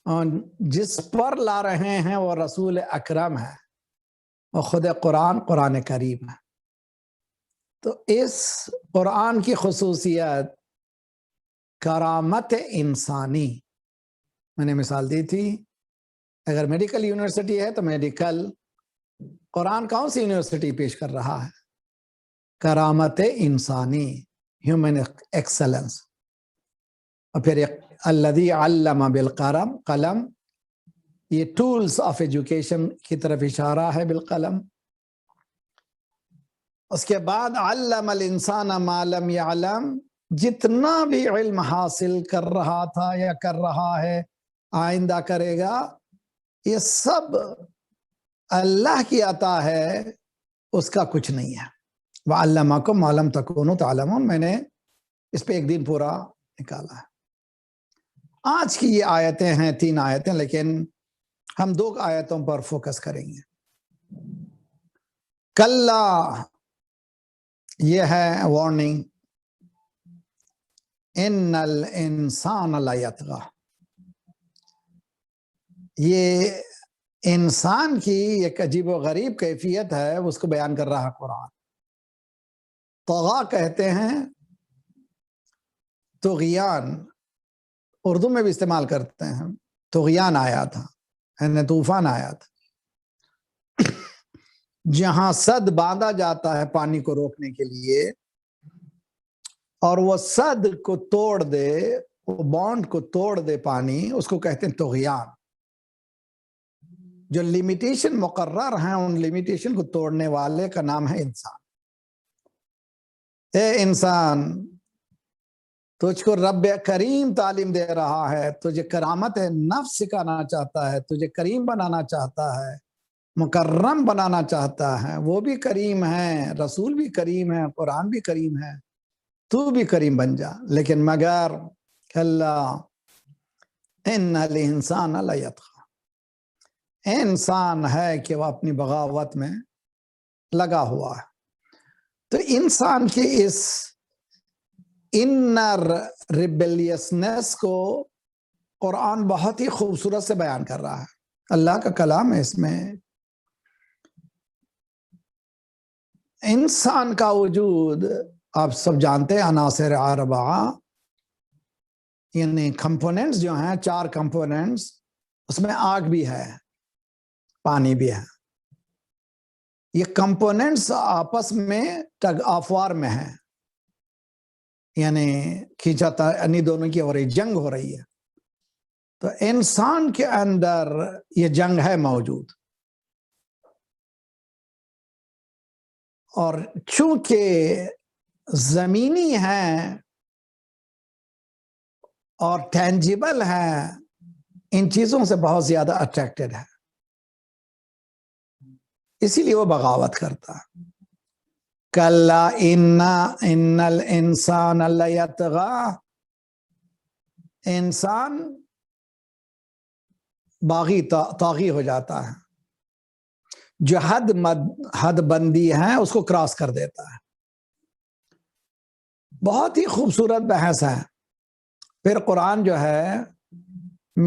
H: اور جس پر لا رہے ہیں وہ رسول اکرم ہے، اور خود قرآن کریم ہے۔ تو اس قرآن کی خصوصیت کرامت انسانی، میں نے مثال دی تھی، اگر میڈیکل یونیورسٹی ہے تو میڈیکل، قرآن کون سی یونیورسٹی پیش کر رہا ہے؟ کرامت انسانی، ہیومن ایکسلنس۔ اور پھر الذی علم بالقلم، قلم، یہ ٹولز آف ایجوکیشن کی طرف اشارہ ہے بالقلم۔ اس کے بعد علم الانسان ما لم یعلم، جتنا بھی علم حاصل کر رہا تھا یا کر رہا ہے، آئندہ کرے گا، یہ سب اللہ کی عطا ہے، اس کا کچھ نہیں ہے۔ وَعَلَّمَكُمْ مَا لَمْ تَكُونُوا تَعْلَمُونَ، میں نے اس پہ ایک دن پورا نکالا ہے۔ آج کی یہ آیتیں ہیں 3 آیتیں، لیکن ہم 2 آیتوں پر فوکس کریں گے۔ کلا، یہ ہے وارننگ، ان الانسان لیطغی، یہ انسان کی ایک عجیب و غریب کیفیت ہے، اس کو بیان کر رہا قرآن۔ طغا کہتے ہیں طغیان، اردو میں بھی استعمال کرتے ہیں، طغیان آیا تھا، یعنی طوفان آیا تھا۔ جہاں سد باندھا جاتا ہے پانی کو روکنے کے لیے، اور وہ سد کو توڑ دے، وہ بانڈ کو توڑ دے پانی، اس کو کہتے ہیں طغیان۔ جو لیمیٹیشن مقرر ہیں، ان لیمیٹیشن کو توڑنے والے کا نام ہے انسان۔ اے انسان، تجھ کو رب کریم تعلیم دے رہا ہے، تجھے کرامت نفس سکھانا چاہتا ہے، تجھے کریم بنانا چاہتا ہے، مکرم بنانا چاہتا ہے۔ وہ بھی کریم ہے، رسول بھی کریم ہے، قرآن بھی کریم ہے، تو بھی کریم بن جا۔ لیکن مگر کلا ان الانسان لیطغی، انسان ہے کہ وہ اپنی بغاوت میں لگا ہوا ہے۔ تو انسان کی اس انر ریبیلیسنس کو قرآن بہت ہی خوبصورت سے بیان کر رہا ہے۔ اللہ کا کلام ہے، اس میں انسان کا وجود آپ سب جانتے ہیں، عناصر اربعہ، یعنی کمپوننٹس جو ہیں، 4 کمپوننٹس، اس میں آگ بھی ہے، پانی بھی ہے۔ یہ کمپوننٹس آپس میں ٹگ آف وار میں ہیں، یعنی کھینچا یعنی دونوں کی ہو رہی، جنگ ہو رہی ہے۔ تو انسان کے اندر یہ جنگ ہے موجود۔ اور چونکہ زمینی ہیں اور ٹینجیبل ہیں، ان چیزوں سے بہت زیادہ اٹریکٹڈ ہے، اسی لیے وہ بغاوت کرتا ہے. کلا ان الانسان لیطغی، انسان باغی طاغی ہو جاتا ہے، جو حد بندی ہے اس کو کراس کر دیتا ہے. بہت ہی خوبصورت بحث ہے. پھر قرآن جو ہے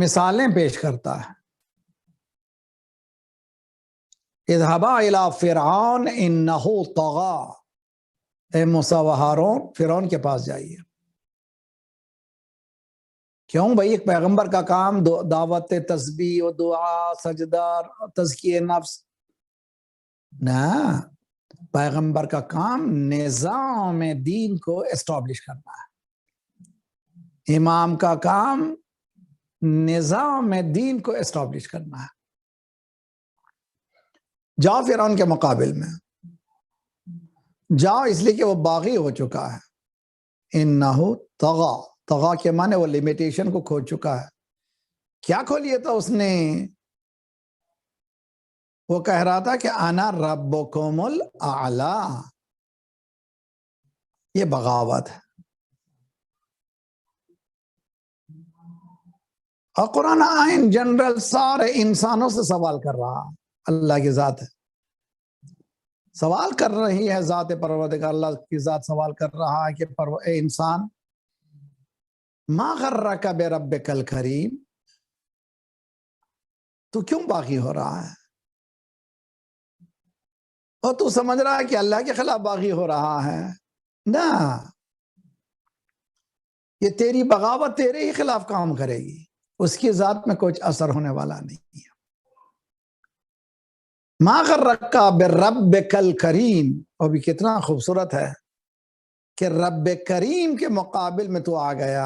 H: مثالیں پیش کرتا ہے. اذهبا الى فرعون انه طغى، اے موسیٰ و ہارون فرعون کے پاس جائیے. کیوں بھائی؟ ایک پیغمبر کا کام دعوت، تسبیح و دعا، سجدہ، تزکیہ نفس نہ، پیغمبر کا کام نظام دین کو اسٹیبلش کرنا ہے. امام کا کام نظام دین کو اسٹیبلش کرنا ہے. جاؤ فرعون کے مقابل میں جاؤ، اس لیے کہ وہ باغی ہو چکا ہے. انہو طغا، طغا کے معنی وہ لیمیٹیشن کو کھو چکا ہے. کیا کھو لیا تھا اس نے؟ وہ کہہ رہا تھا کہ انا ربکم الاعلی. یہ بغاوت ہے. اور قرآن ان جنرل سارے انسانوں سے سوال کر رہا. اللہ کی ذات ہے سوال کر رہی ہے، ذات پروردگار اللہ کی ذات سوال کر رہا ہے کہ اے انسان، ما غرک بربک الکریم، تو کیوں باغی ہو رہا ہے؟ اور تو سمجھ رہا ہے کہ اللہ کے خلاف باغی ہو رہا ہے؟ نہ، یہ تیری بغاوت تیرے ہی خلاف کام کرے گی، اس کی ذات میں کچھ اثر ہونے والا نہیں ہے. ما غرک بربک الکریم، اور بھی کتنا خوبصورت ہے کہ رب کریم کے مقابل میں تو آ گیا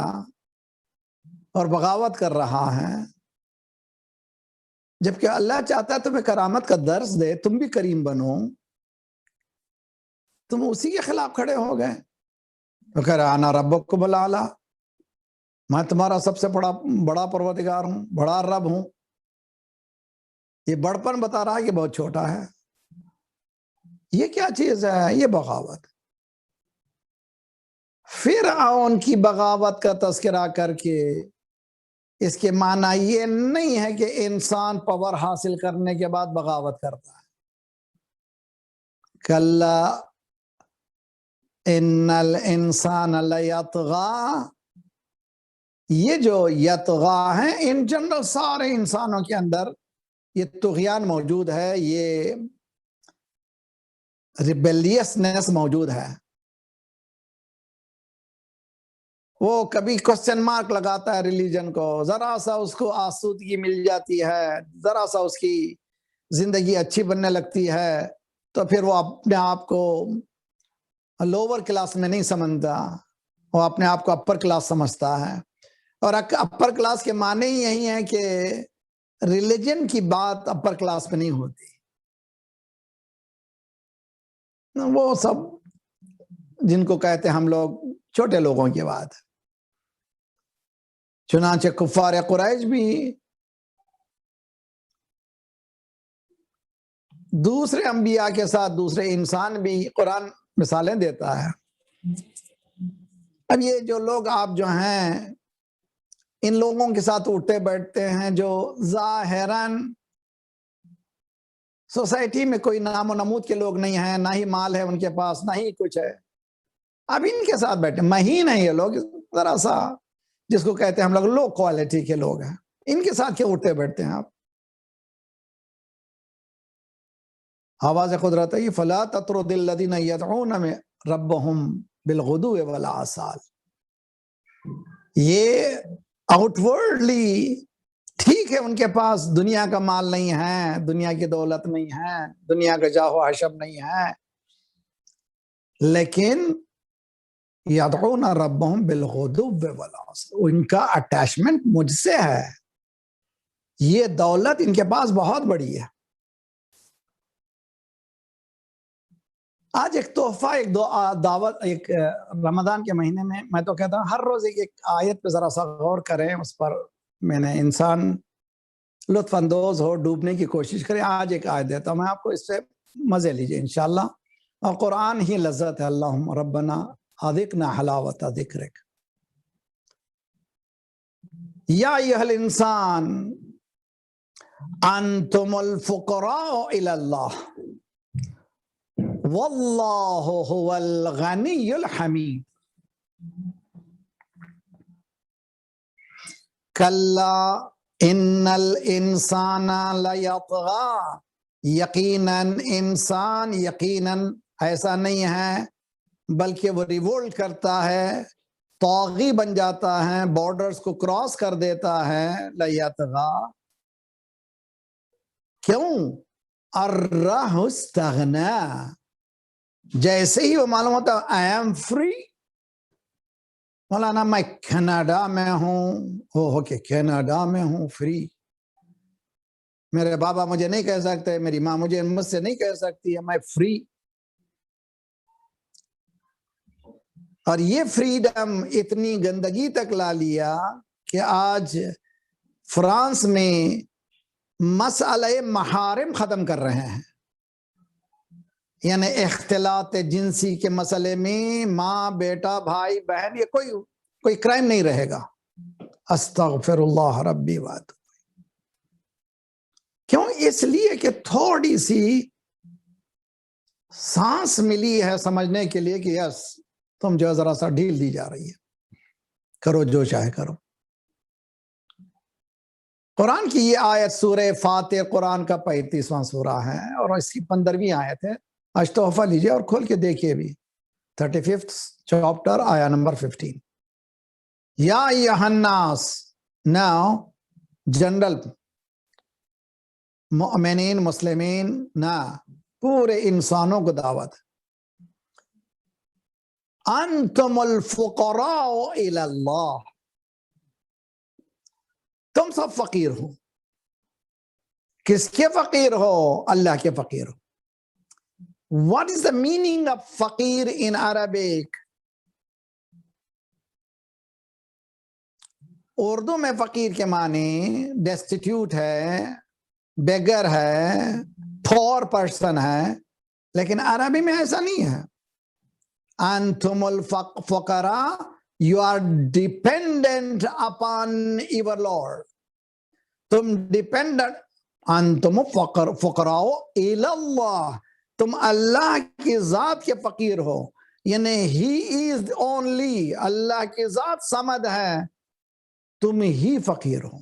H: اور بغاوت کر رہا ہے، جبکہ اللہ چاہتا ہے تمہیں کرامت کا درس دے، تم بھی کریم بنو. تم اسی کے خلاف کھڑے ہو گئے. تو کہہ رہا انا ربکم الاعلی، میں تمہارا سب سے بڑا پروردگار ہوں، بڑا رب ہوں. یہ بڑپن بتا رہا ہے کہ بہت چھوٹا ہے. یہ کیا چیز ہے؟ یہ بغاوت. فرعون کی بغاوت کا تذکرہ کر کے اس کے معنی یہ نہیں ہے کہ انسان پاور حاصل کرنے کے بعد بغاوت کرتا ہے. کلا ان الانسان لیطغی، یہ جو یطغی ہیں ان جنرل سارے انسانوں کے اندر یہ طغیان موجود ہے، یہ ریبیلیسنس موجود ہے. وہ کبھی کوسچن مارک لگاتا ہے ریلیجن کو، ذرا سا اس کو آسودگی مل جاتی ہے، ذرا سا اس کی زندگی اچھی بننے لگتی ہے تو پھر وہ اپنے آپ کو لوور کلاس میں نہیں سمجھتا، وہ اپنے آپ کو اپر کلاس سمجھتا ہے. اور اپر کلاس کے معنی ہی یہی ہے کہ ریلیجن کی بات اپر کلاس میں نہیں ہوتی. وہ سب جن کو کہتے ہیں ہم لوگ چھوٹے لوگوں کی بات ہے. چنانچہ کفار قریش بھی دوسرے انبیاء کے ساتھ دوسرے انسان بھی قرآن مثالیں دیتا ہے. اب یہ جو لوگ آپ جو ہیں ان لوگوں کے ساتھ اٹھتے بیٹھتے ہیں جو ظاہراً سوسائٹی میں کوئی نام و نمود کے لوگ نہیں ہیں، نہ ہی مال ہے ان کے پاس، نہ ہی کچھ ہے، اب ان کے ساتھ بیٹھے مہین ہیں یہ لوگ، ذرا سا جس کو کہتے ہیں ہم لوگ لو کوالٹی کے لوگ ہیں، ان کے ساتھ کیا اٹھتے بیٹھتے ہیں آپ؟ آواز قدرت ہے فلا تطرد الذین یدعون ربهم بالغدو والآصال. یہ آؤٹ ورڈلی ٹھیک ہے ان کے پاس دنیا کا مال نہیں ہے، دنیا کی دولت نہیں ہے، دنیا کا جاہ و حشم نہیں ہے، لیکن یدعون ربهم بالغدو والآصال، ان کا اٹیچمنٹ مجھ سے ہے، یہ دولت ان کے پاس بہت بڑی ہے. آج ایک تحفہ، ایک دعوت، ایک رمضان کے مہینے میں تو کہتا ہوں ہر روز ایک آیت پہ ذرا سا غور کریں، اس پر میں نے انسان لطف اندوز ہو، ڈوبنے کی کوشش کریں. آج ایک آیت دیتا ہوں میں آپ کو، اس سے مزے لیجئے انشاءاللہ. اور قرآن ہی لذت ہے. اللہم ربنا اذقنا حلاوت ذکرک. یا ایھا الانسان انتم الفقراء الی اللہ واللہ هو الغنی الحمید. کلا ان الانسان لیطغی. یقیناً انسان، یقیناً ایسا نہیں ہے بلکہ وہ ریوولٹ کرتا ہے، طاغی بن جاتا ہے، بارڈرز کو کراس کر دیتا ہے. لیطغی کیوں؟ الرہ استغنا. جیسے ہی وہ معلوم ہوتا ہے آئی ایم فری، مولانا میں کینیڈا میں ہوں، کہ کینیڈا میں ہوں فری، میرے بابا مجھے نہیں کہہ سکتے، میری ماں مجھ سے نہیں کہہ سکتی ہے، میں فری. اور یہ فریڈم اتنی گندگی تک لا لیا کہ آج فرانس میں مسئلہ محارم ختم کر رہے ہیں. یعنی اختلاط جنسی کے مسئلے میں ماں، بیٹا، بھائی، بہن، یہ کوئی کرائم نہیں رہے گا. استغفر اللہ ربی واتوب. کیوں؟ اس لیے کہ تھوڑی سی سانس ملی ہے سمجھنے کے لیے کہ یس تم جو ذرا سا ڈھیل دی جا رہی ہے، کرو جو چاہے کرو. قرآن کی یہ آیت سورہ فاتر قرآن کا 35واں سورہ ہے اور اس کی 15ویں آیت ہے. آج تحفہ لیجئے اور کھول کے دیکھیے بھی 35th چاپٹر آیا نمبر 15. یا ایھا الناس، ناؤ جنرل مؤمنین، مسلمین، نہ پورے انسانوں کو دعوت. انتم الفقراء الی اللہ. تم سب فقیر ہو. کس کے فقیر ہو؟ اللہ کے فقیر ہو. What is the meaning of فقیر in Arabic? اردو میں فقیر کے معنی ڈیسٹیٹیوٹ ہے، بیگر ہے، پور پرسن ہے، لیکن عربی میں ایسا نہیں ہے. انتم الفقراء، you are dependent upon your Lord. تم ڈیپینڈنٹ. انتم فقراء الی اللہ، تم اللہ کی ذات کے فقیر ہو. یعنی ہی از اونلی، اللہ کی ذات صمد ہے، تم ہی فقیر ہو.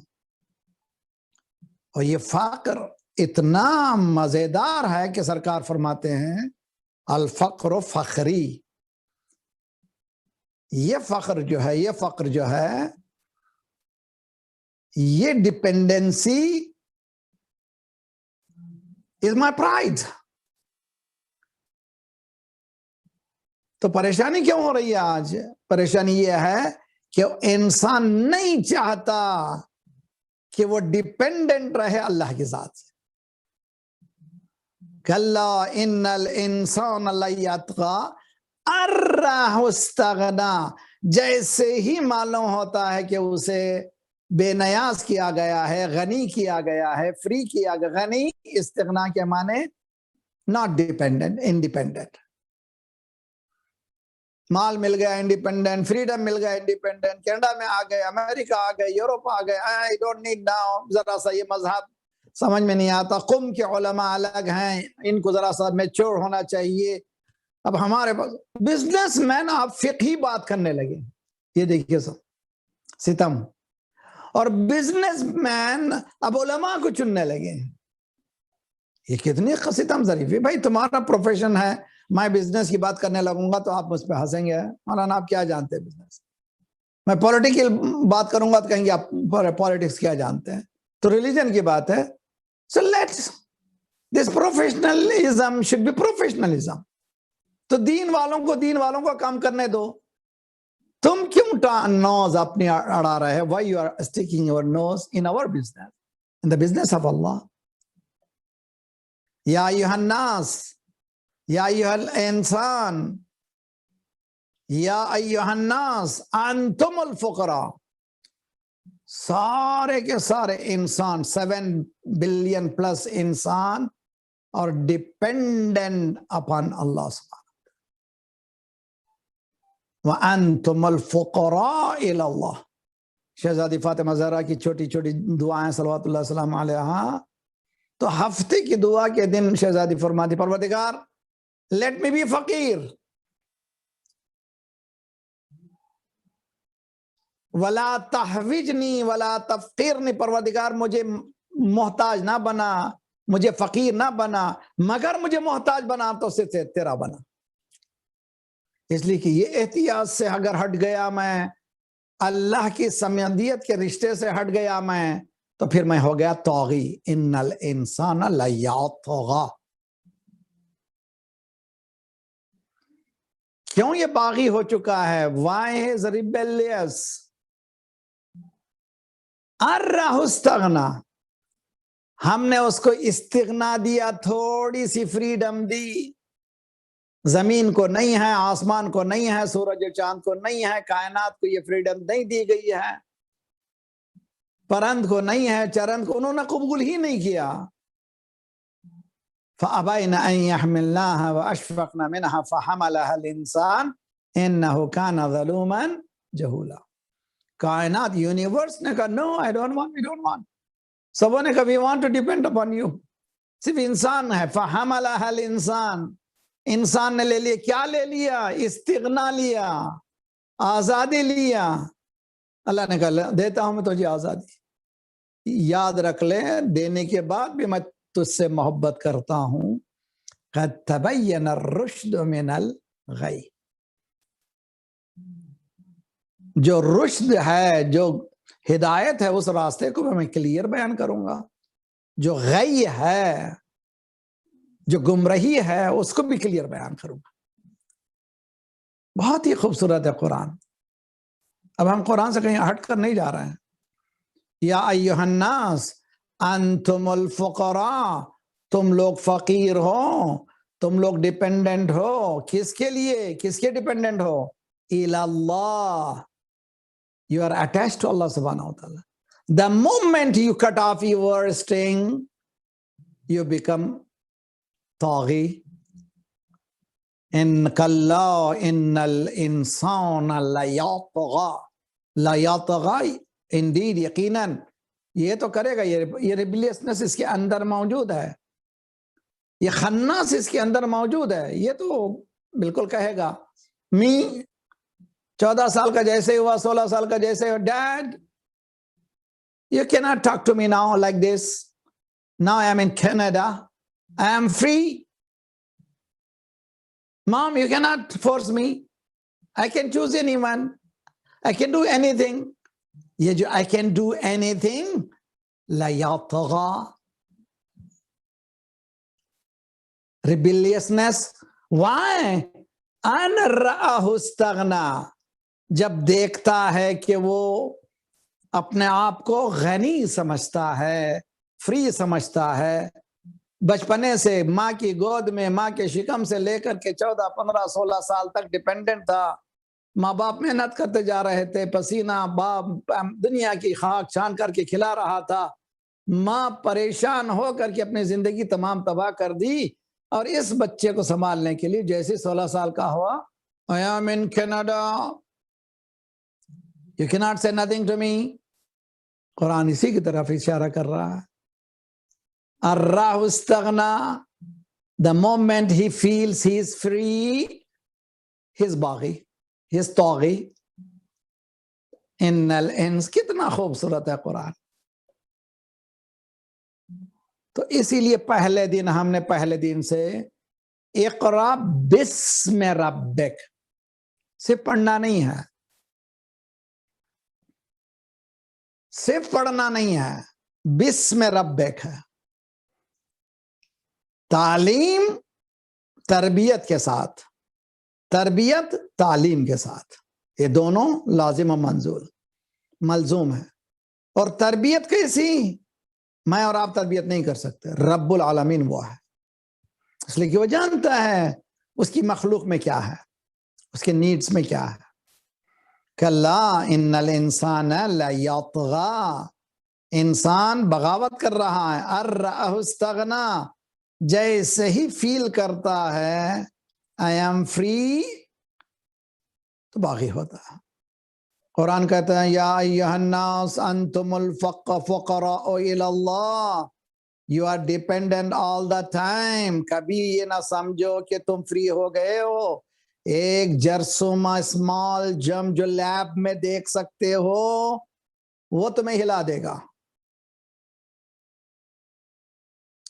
H: اور یہ فقر اتنا مزیدار ہے کہ سرکار فرماتے ہیں الفقر فخری. یہ فقر جو ہے یہ ڈیپینڈنسی از مائی پرائڈ. تو پریشانی کیوں ہو رہی ہے آج؟ پریشانی یہ ہے کہ انسان نہیں چاہتا کہ وہ ڈیپینڈنٹ رہے اللہ کی ذات سے. کلا ان الانسان لیطغی ان رآہ استغنی. جیسے ہی معلوم ہوتا ہے کہ اسے بے نیاز کیا گیا ہے، غنی کیا گیا ہے، فری کیا گیا. غنی استغنا کے معنی ناٹ ڈیپینڈنٹ، انڈیپینڈنٹ. مال مل گیا انڈیپینڈنٹ، فریڈم مل گیا انڈیپینڈنٹ، کینیڈا میں آ گئے، امریکہ آ گئے، یوروپ آ گئے. I don't need now. ذرا سا یہ مذہب سمجھ میں نہیں آتا. قم کے علماء الگ ہیں، ان کو ذرا سا میچور ہونا چاہیے. اب ہمارے پاس بزنس مین آپ فقہی بات کرنے لگے. یہ دیکھیے سب ستم. اور بزنس مین اب علماء کو چننے لگے. یہ کتنی ستم ظریف ہے. بھائی تمہارا پروفیشن ہے، میں بزنس کی بات کرنے لگوں گا تو آپ مجھ پہ ہنسیں گے. مولانا آپ کیا جانتے ہیں بزنس؟ میں پولیٹیکل بات کروں گا تو کہیں گے آپ پولیٹکس کیا جانتے ہیں. تو ریلیجن کی بات ہے. So let's this professionalism should be professionalism. تو دین والوں کو کام کرنے دو. تم کیوں نوز اپنی اڑا رہے ہیں؟ Why you are sticking your nose in our business, in the business of Allah? یا ایھا الناس یا ایھا الانسان یا ایھا الناس انتم الفقراء، سارے کے سارے انسان 7 بلین پلس انسان اور ڈیپینڈنٹ اپان اللہ سبحانہ وَأَنْتُمُ الْفُقَرَاءُ إِلَى اللَّهِ۔ شہزادی فاطمہ زہرا کی چھوٹی چھوٹی دعائیں صلوات اللہ وسلم علیہا، تو ہفتے کی دعا کے دن شہزادی فرماتی پروردگار لیٹ می بی فقیر ولا تحوجنی ولا تفقیرنی، پروردگار مجھے محتاج نہ بنا، مجھے فقیر نہ بنا، مگر مجھے محتاج بنا تو صرف تیرا بنا۔ اس لیے کہ یہ احتیاط سے اگر ہٹ گیا میں، اللہ کی سمیدیت کے رشتے سے ہٹ گیا میں، تو پھر میں ہو گیا طاغی۔ ان الانسان لیطغی، کیوں یہ باغی ہو چکا ہے؟ why is rebellious؟ ارہ استغنا، ہم نے اس کو استغنا دیا، تھوڑی سی فریڈم دی۔ زمین کو نہیں ہے، آسمان کو نہیں ہے، سورج و چاند کو نہیں ہے، کائنات کو یہ فریڈم نہیں دی گئی ہے، پرند کو نہیں ہے، چرند کو، انہوں نے قبول ہی نہیں کیا۔ فَأَبَيْنَ أَن يَحْمِلْنَاهَا وَأَشْفَقْنَ مِنْهَا فَحَمَلَهَا الْإِنسَانُ إِنَّهُ كَانَ ظَلُومًا جَهُولًا۔ کائنات یونیورس نے کہا no I don't want, we don't want۔ سبوں نے کہا we want to depend upon you۔ صرف انسان ہے، فَحَمَلَهَا الْإِنسَانُ، انسان نے لے لیا، کیا لے لیا؟ استغنا لیا، آزادی لیا۔ اللہ نے کہا دیتا ہوں میں تجھے آزادی، یاد رکھ لے دینے کے بعد بھی میں تجھ سے محبت کرتا ہوں۔ قد تبین الرشد من الغی، جو رشد ہے، جو ہدایت ہے، اس راستے کو میں کلیئر بیان کروں گا، جو غی ہے، جو گمراہی ہے، اس کو بھی کلیئر بیان کروں گا۔ بہت ہی خوبصورت ہے قرآن۔ اب ہم قرآن سے کہیں ہٹ کر نہیں جا رہے ہیں۔ یا ایھا الناس انتم الفقراء، تم لوگ فقیر ہو، تم لوگ ڈیپینڈنٹ ہو، کس کے لیے؟ کس کے ڈیپینڈنٹ ہو؟ الی اللہ، you are attached to Allah subhanahu wa ta'ala۔ The moment you cut off your string, you become طاغی۔ ان کلا ان الانسان لیطغی، انڈیڈ، یقیناً یہ تو کرے گا، یہ ریبلیسنس اس کے اندر موجود ہے، یہ خناس اس کے اندر موجود ہے، یہ تو بالکل کہے گا۔ 14 سال کا جیسے ہوا، 16 سال کا جیسے ہوا، dead you cannot talk to me now like this, now I am in Canada, I am free, mom you cannot force me, I can choose anyone, I can do anything۔ یہ جو I can do anything لیطغی، rebelliousness، why؟ ان رآہ استغنا، جب دیکھتا ہے کہ وہ اپنے آپ کو غنی سمجھتا ہے، فری سمجھتا ہے، بچپنے سے ماں کی گود میں، ماں کے شکم سے لے کر کے 14 15 16 سال تک ڈیپینڈنٹ تھا، ماں باپ محنت کرتے جا رہے تھے، پسینہ باپ دنیا کی خاک چھان کر کے کھلا رہا تھا، ماں پریشان ہو کر کے اپنی زندگی تمام تباہ کر دی، اور اس بچے کو سنبھالنے کے لیے جیسے 16 سال کا ہوا، I am in Canada, you cannot say nothing to me۔ قرآن اسی کی طرف اشارہ کر رہا ہے۔ الراہ استغنا، the moment he feels he is free، he is باغی، he is طاغی۔ ان الانس، کتنا خوبصورت ہے قرآن۔ تو اسی لیے پہلے دن ہم نے پہلے دن سے اقرا بسم ربک، صرف پڑھنا نہیں ہے، صرف پڑھنا نہیں ہے، بسم ربک ہے۔ تعلیم تربیت کے ساتھ، تربیت تعلیم کے ساتھ، یہ دونوں لازم و ملزوم ہے۔ اور تربیت کیسی؟ میں اور آپ تربیت نہیں کر سکتے، رب العالمین وہ ہے۔ اس لیے کہ وہ جانتا ہے اس کی مخلوق میں کیا ہے، اس کے نیڈز میں کیا ہے. کلا ان الانسان لیطغی، انسان بغاوت کر رہا ہے. ارآہ استغنا، جیسے ہی فیل کرتا ہے آئی ایم فری تو باغی ہوتا ہے. قرآن کہتا ہے یا ایھا الناس انتم الفقراء الی اللہ، you are dependent all the time. کبھی یہ نہ سمجھو کہ تم فری ہو گئے ہو. ایک جرثومہ اسمال جرم جو لیب میں دیکھ سکتے ہو وہ تمہیں ہلا دے گا.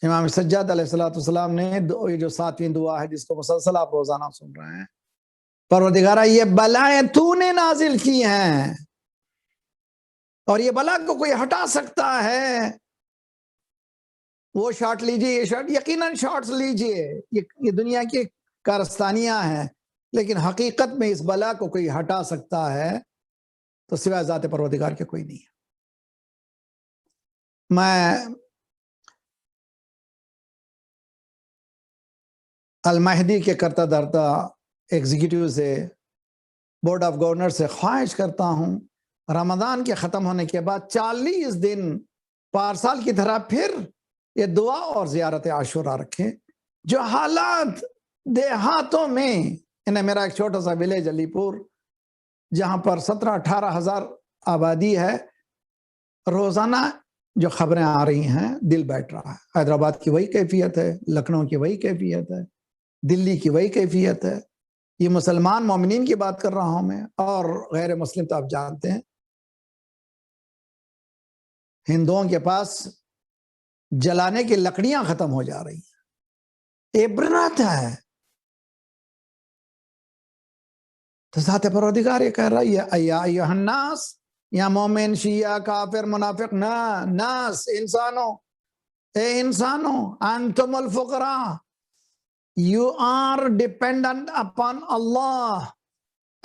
H: امام سجاد علیہ السلام نے یہ جو 7ویں دعا ہے جس کو مسلسل آپ روزانہ سن رہے ہیں، پروردگارہ یہ بلائیں تو نے نازل کی ہیں اور یہ بلا کو کوئی ہٹا سکتا ہے. وہ شاٹ لیجئے، یہ شاٹ، یقیناً شاٹس لیجئے، یہ دنیا کی کارستانیاں ہیں، لیکن حقیقت میں اس بلا کو کوئی ہٹا سکتا ہے تو سوائے ذات پروردگار کے کوئی نہیں ہے. میں المہدی کے کرتا دھرتا ایگزیکٹیو سے، بورڈ آف گورنر سے خواہش کرتا ہوں رمضان کے ختم ہونے کے بعد 40 دن پارسال کی طرح پھر یہ دعا اور زیارت عاشورہ رکھیں. جو حالات دیہاتوں میں، میرا ایک چھوٹا سا ولیج علی پور جہاں پر 17-18 ہزار آبادی ہے، روزانہ جو خبریں آ رہی ہیں دل بیٹھ رہا ہے. حیدرآباد کی وہی کیفیت ہے، لکھنؤ کی وہی کیفیت ہے، دلی کی وہی کیفیت ہے. یہ مسلمان مومنین کی بات کر رہا ہوں میں، اور غیر مسلم تو آپ جانتے ہیں ہندوؤں کے پاس جلانے کی لکڑیاں ختم ہو جا رہی ہیں. عبرت ہے. تو ذات پروردگار یہ کہہ رہا ہے یا ایھا الناس، یا مومن شیعہ کافر منافق، ناس، انسانوں، اے انسانوں، انتم الفقراء، یو آر ڈیپینڈنٹ اپان اللہ،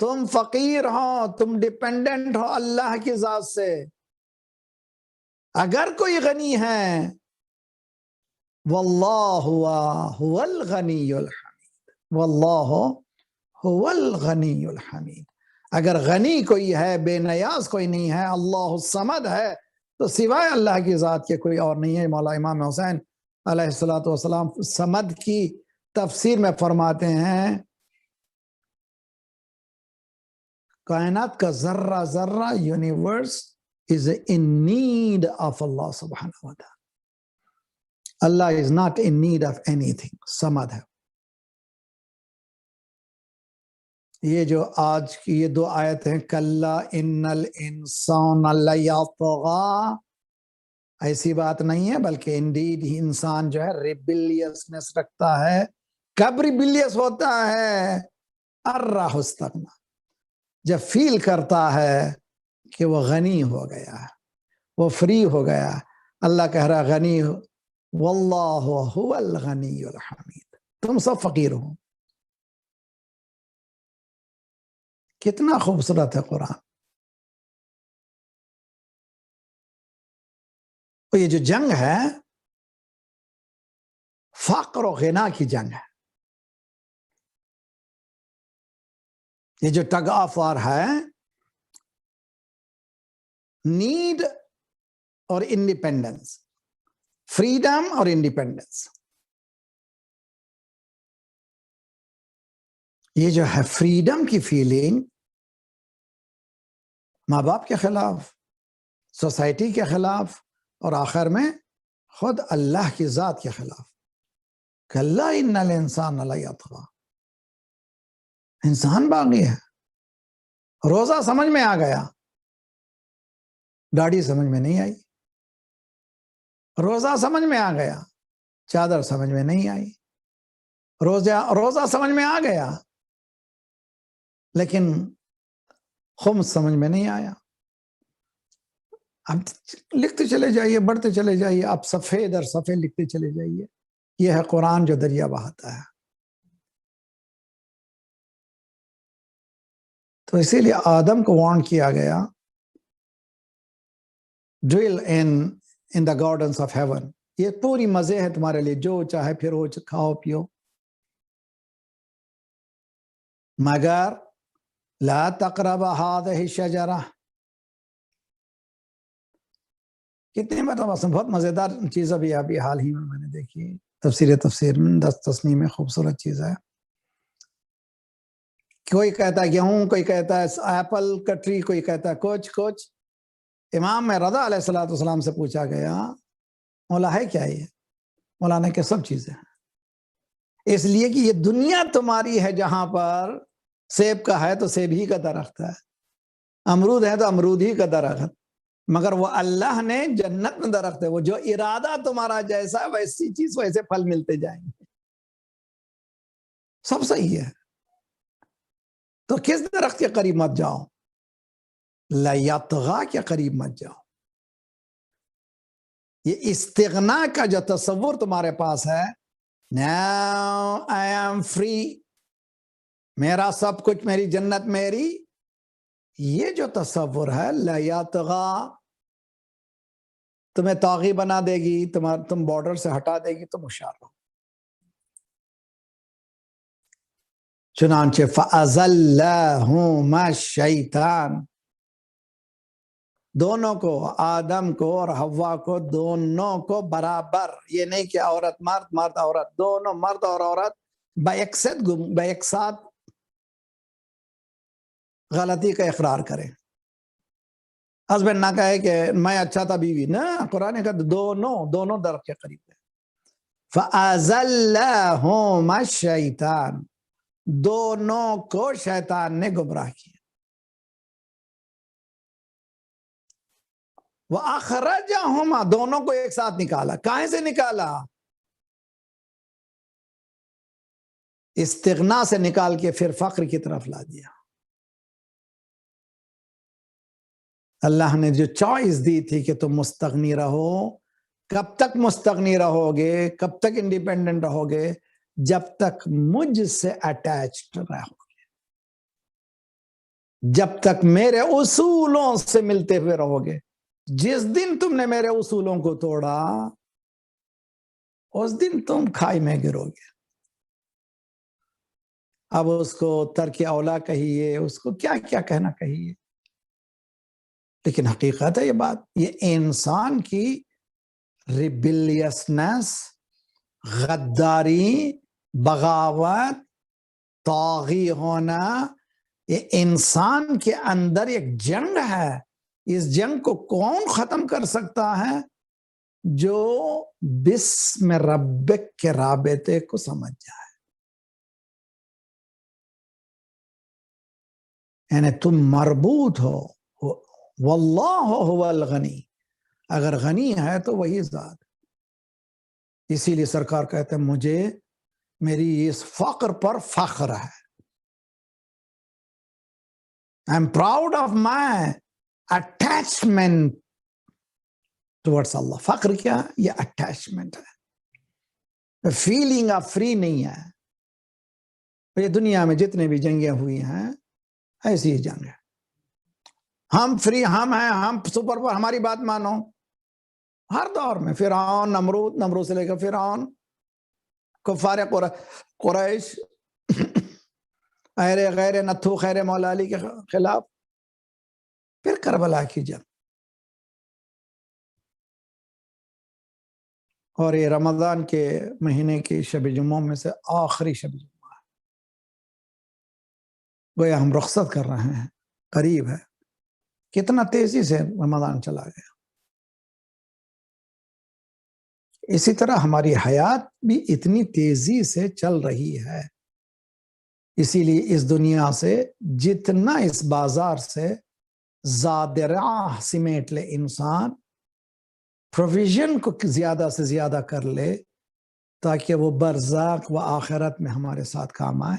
H: تم فقیر ہو، تم ڈیپینڈنٹ ہو اللہ کی ذات سے. اگر کوئی غنی ہے واللہ هو الغنی الحمید، واللہ هو الغنی الحمید. اگر غنی کوئی ہے، بے نیاز کوئی نہیں ہے، اللہ الصمد ہے، تو سوائے اللہ کی ذات کے کوئی اور نہیں ہے. مولا امام حسین علیہ السلام صمد کی تفسیر میں فرماتے ہیں کائنات کا ذرہ ذرہ universe is in need of Allah subhanahu wa ta'ala. Allah is not in need of anything. Samad ہے. یہ جو آج کی یہ 2 آیت ہیں، کلا ان الانسان لیطغی، ایسی بات نہیں ہے، بلکہ انڈیڈ ہی انسان جو ہے ریبیلیسنس رکھتا ہے. کب ریبیلیس ہوتا ہے؟ ارآہ استغنا، جب فیل کرتا ہے کہ وہ غنی ہو گیا، وہ فری ہو گیا. اللہ کہہ رہا غنی ہو، واللہ هو الغنی الحمید، تم سب فقیر ہو. کتنا خوبصورت ہے قرآن. اور یہ جو جنگ ہے فقر و غنا کی جنگ ہے. یہ جو ٹگ آف وار ہے نیڈ اور انڈیپینڈنس، فریڈم اور انڈیپینڈنس. یہ جو ہے فریڈم کی فیلنگ ماں باپ کے خلاف، سوسائٹی کے خلاف، اور آخر میں خود اللہ کی ذات کے خلاف. کلا ان الانسان لیطغی، انسان باغی ہے. روزہ سمجھ میں آ گیا، داڑھی سمجھ میں نہیں آئی. روزہ سمجھ میں آ گیا، چادر سمجھ میں نہیں آئی. روزہ سمجھ میں آ گیا لیکن خمس سمجھ میں نہیں آیا. اب لکھتے چلے جائیے، بڑھتے چلے جائیے، آپ صفحے در صفحے لکھتے چلے جائیے. یہ ہے قرآن جو دریا بہاتا ہے. تو اسی لیے آدم کو وارن کیا گیا dwell in the gardens of heaven. یہ پوری مزے ہے تمہارے لیے، جو چاہے پھرو، کھاؤ پیو، مگر لا تقرب هذه الشجرہ. کتنے مرتبہ بہت مزیدار چیز ابھی حال ہی میں نے دیکھی تفسیر میں 10 تصنیف میں خوبصورت چیز ہے. کوئی کہتا ہے گیہوں، کوئی کہتا ہے ایپل کا ٹری، کوئی کہتا ہے کچھ. امام میں رضا علیہ السلام سے پوچھا گیا مولا ہے کیا یہ؟ مولانا کہ سب چیزیں ہیں، اس لیے کہ یہ دنیا تمہاری ہے جہاں پر سیب کا ہے تو سیب ہی کا درخت ہے، امرود ہے تو امرود ہی کا درخت، مگر وہ اللہ نے جنت میں درخت ہے، وہ جو ارادہ تمہارا جیسا ویسی چیز ویسے پھل ملتے جائیں گے. سب صحیح ہے، تو کس درخت کے قریب مت جاؤ؟ لیطغا کے قریب مت جاؤ. یہ استغنا کا جو تصور تمہارے پاس ہے، now I am free، میرا سب کچھ، میری جنت میری، یہ جو تصور ہے لیطغا تمہیں طاغی بنا دے گی، تم بارڈر سے ہٹا دے گی، تم ہوشیار ہو. چنانچہ فَأَزَلَّهُمَا الشَّيْطَانُ، دونوں کو، آدم کو اور حوا کو، دونوں کو برابر، یہ نہیں کہ عورت مرد، مرد عورت، دونوں مرد اور عورت بیک ساتھ غلطی کا اقرار کریں. ہسبینڈ نہ کہے کہ میں اچھا تھا بیوی، نہ، قرآن کا دونوں درخت کے قریب ہے. فَأَزَلَّهُمَا الشَّيْطَانُ، دونوں کو شیطان نے گمراہ کیا. وَأَخْرَجَهُمَا، دونوں کو ایک ساتھ نکالا. کہاں سے نکالا؟ استغنا سے نکال کے پھر فقر کی طرف لا دیا. اللہ نے جو چوائس دی تھی کہ تم مستغنی رہو، کب تک مستغنی رہو گے، کب تک انڈیپینڈنٹ رہو گے؟ جب تک مجھ سے اٹیچڈ رہو گے، جب تک میرے اصولوں سے ملتے ہوئے رہو گے. جس دن تم نے میرے اصولوں کو توڑا، اس دن تم کھائی میں گرو گے. اب اس کو ترک اولا کہیے، اس کو کیا کیا کہنا کہیے، لیکن حقیقت ہے یہ بات. یہ انسان کی ریبیلیسنس، غداری، بغاوت، طاغی ہونا، یہ انسان کے اندر ایک جنگ ہے. اس جنگ کو کون ختم کر سکتا ہے؟ جو بسم ربک کے رابطے کو سمجھ جائے. یعنی تم مربوط ہو، واللہ هو الغنی، اگر غنی ہے تو وہی ذات. اسی لیے سرکار کہتے ہیں مجھے میری اس فقر پر فخر ہے. I am proud of my attachment towards Allah. فقر کیا؟ یہ اٹیچمنٹ ہے، فیلنگ آف فری نہیں ہے. یہ دنیا میں جتنے بھی جنگیں ہوئی ہیں ایسی ہی جنگ ہے. ہم فری، ہم ہیں، ہم سپر پر، ہماری بات مانو. ہر دور میں فرعون، نمرود سے لے کر فرعون، کفار قریش، غیر نتھو خیر مولا علی کے خلاف، پھر کربلا کی جنگ. اور یہ رمضان کے مہینے کی شب جمعہ میں سے آخری شب جمعہ ہے. گویا ہم رخصت کر رہے ہیں، قریب ہے. کتنا تیزی سے رمضان چلا گیا. اسی طرح ہماری حیات بھی اتنی تیزی سے چل رہی ہے. اسی لیے اس دنیا سے جتنا اس بازار سے زادرہ سمیٹ لے انسان، پروویژن کو زیادہ سے زیادہ کر لے تاکہ وہ برزخ و آخرت میں ہمارے ساتھ کام آئے،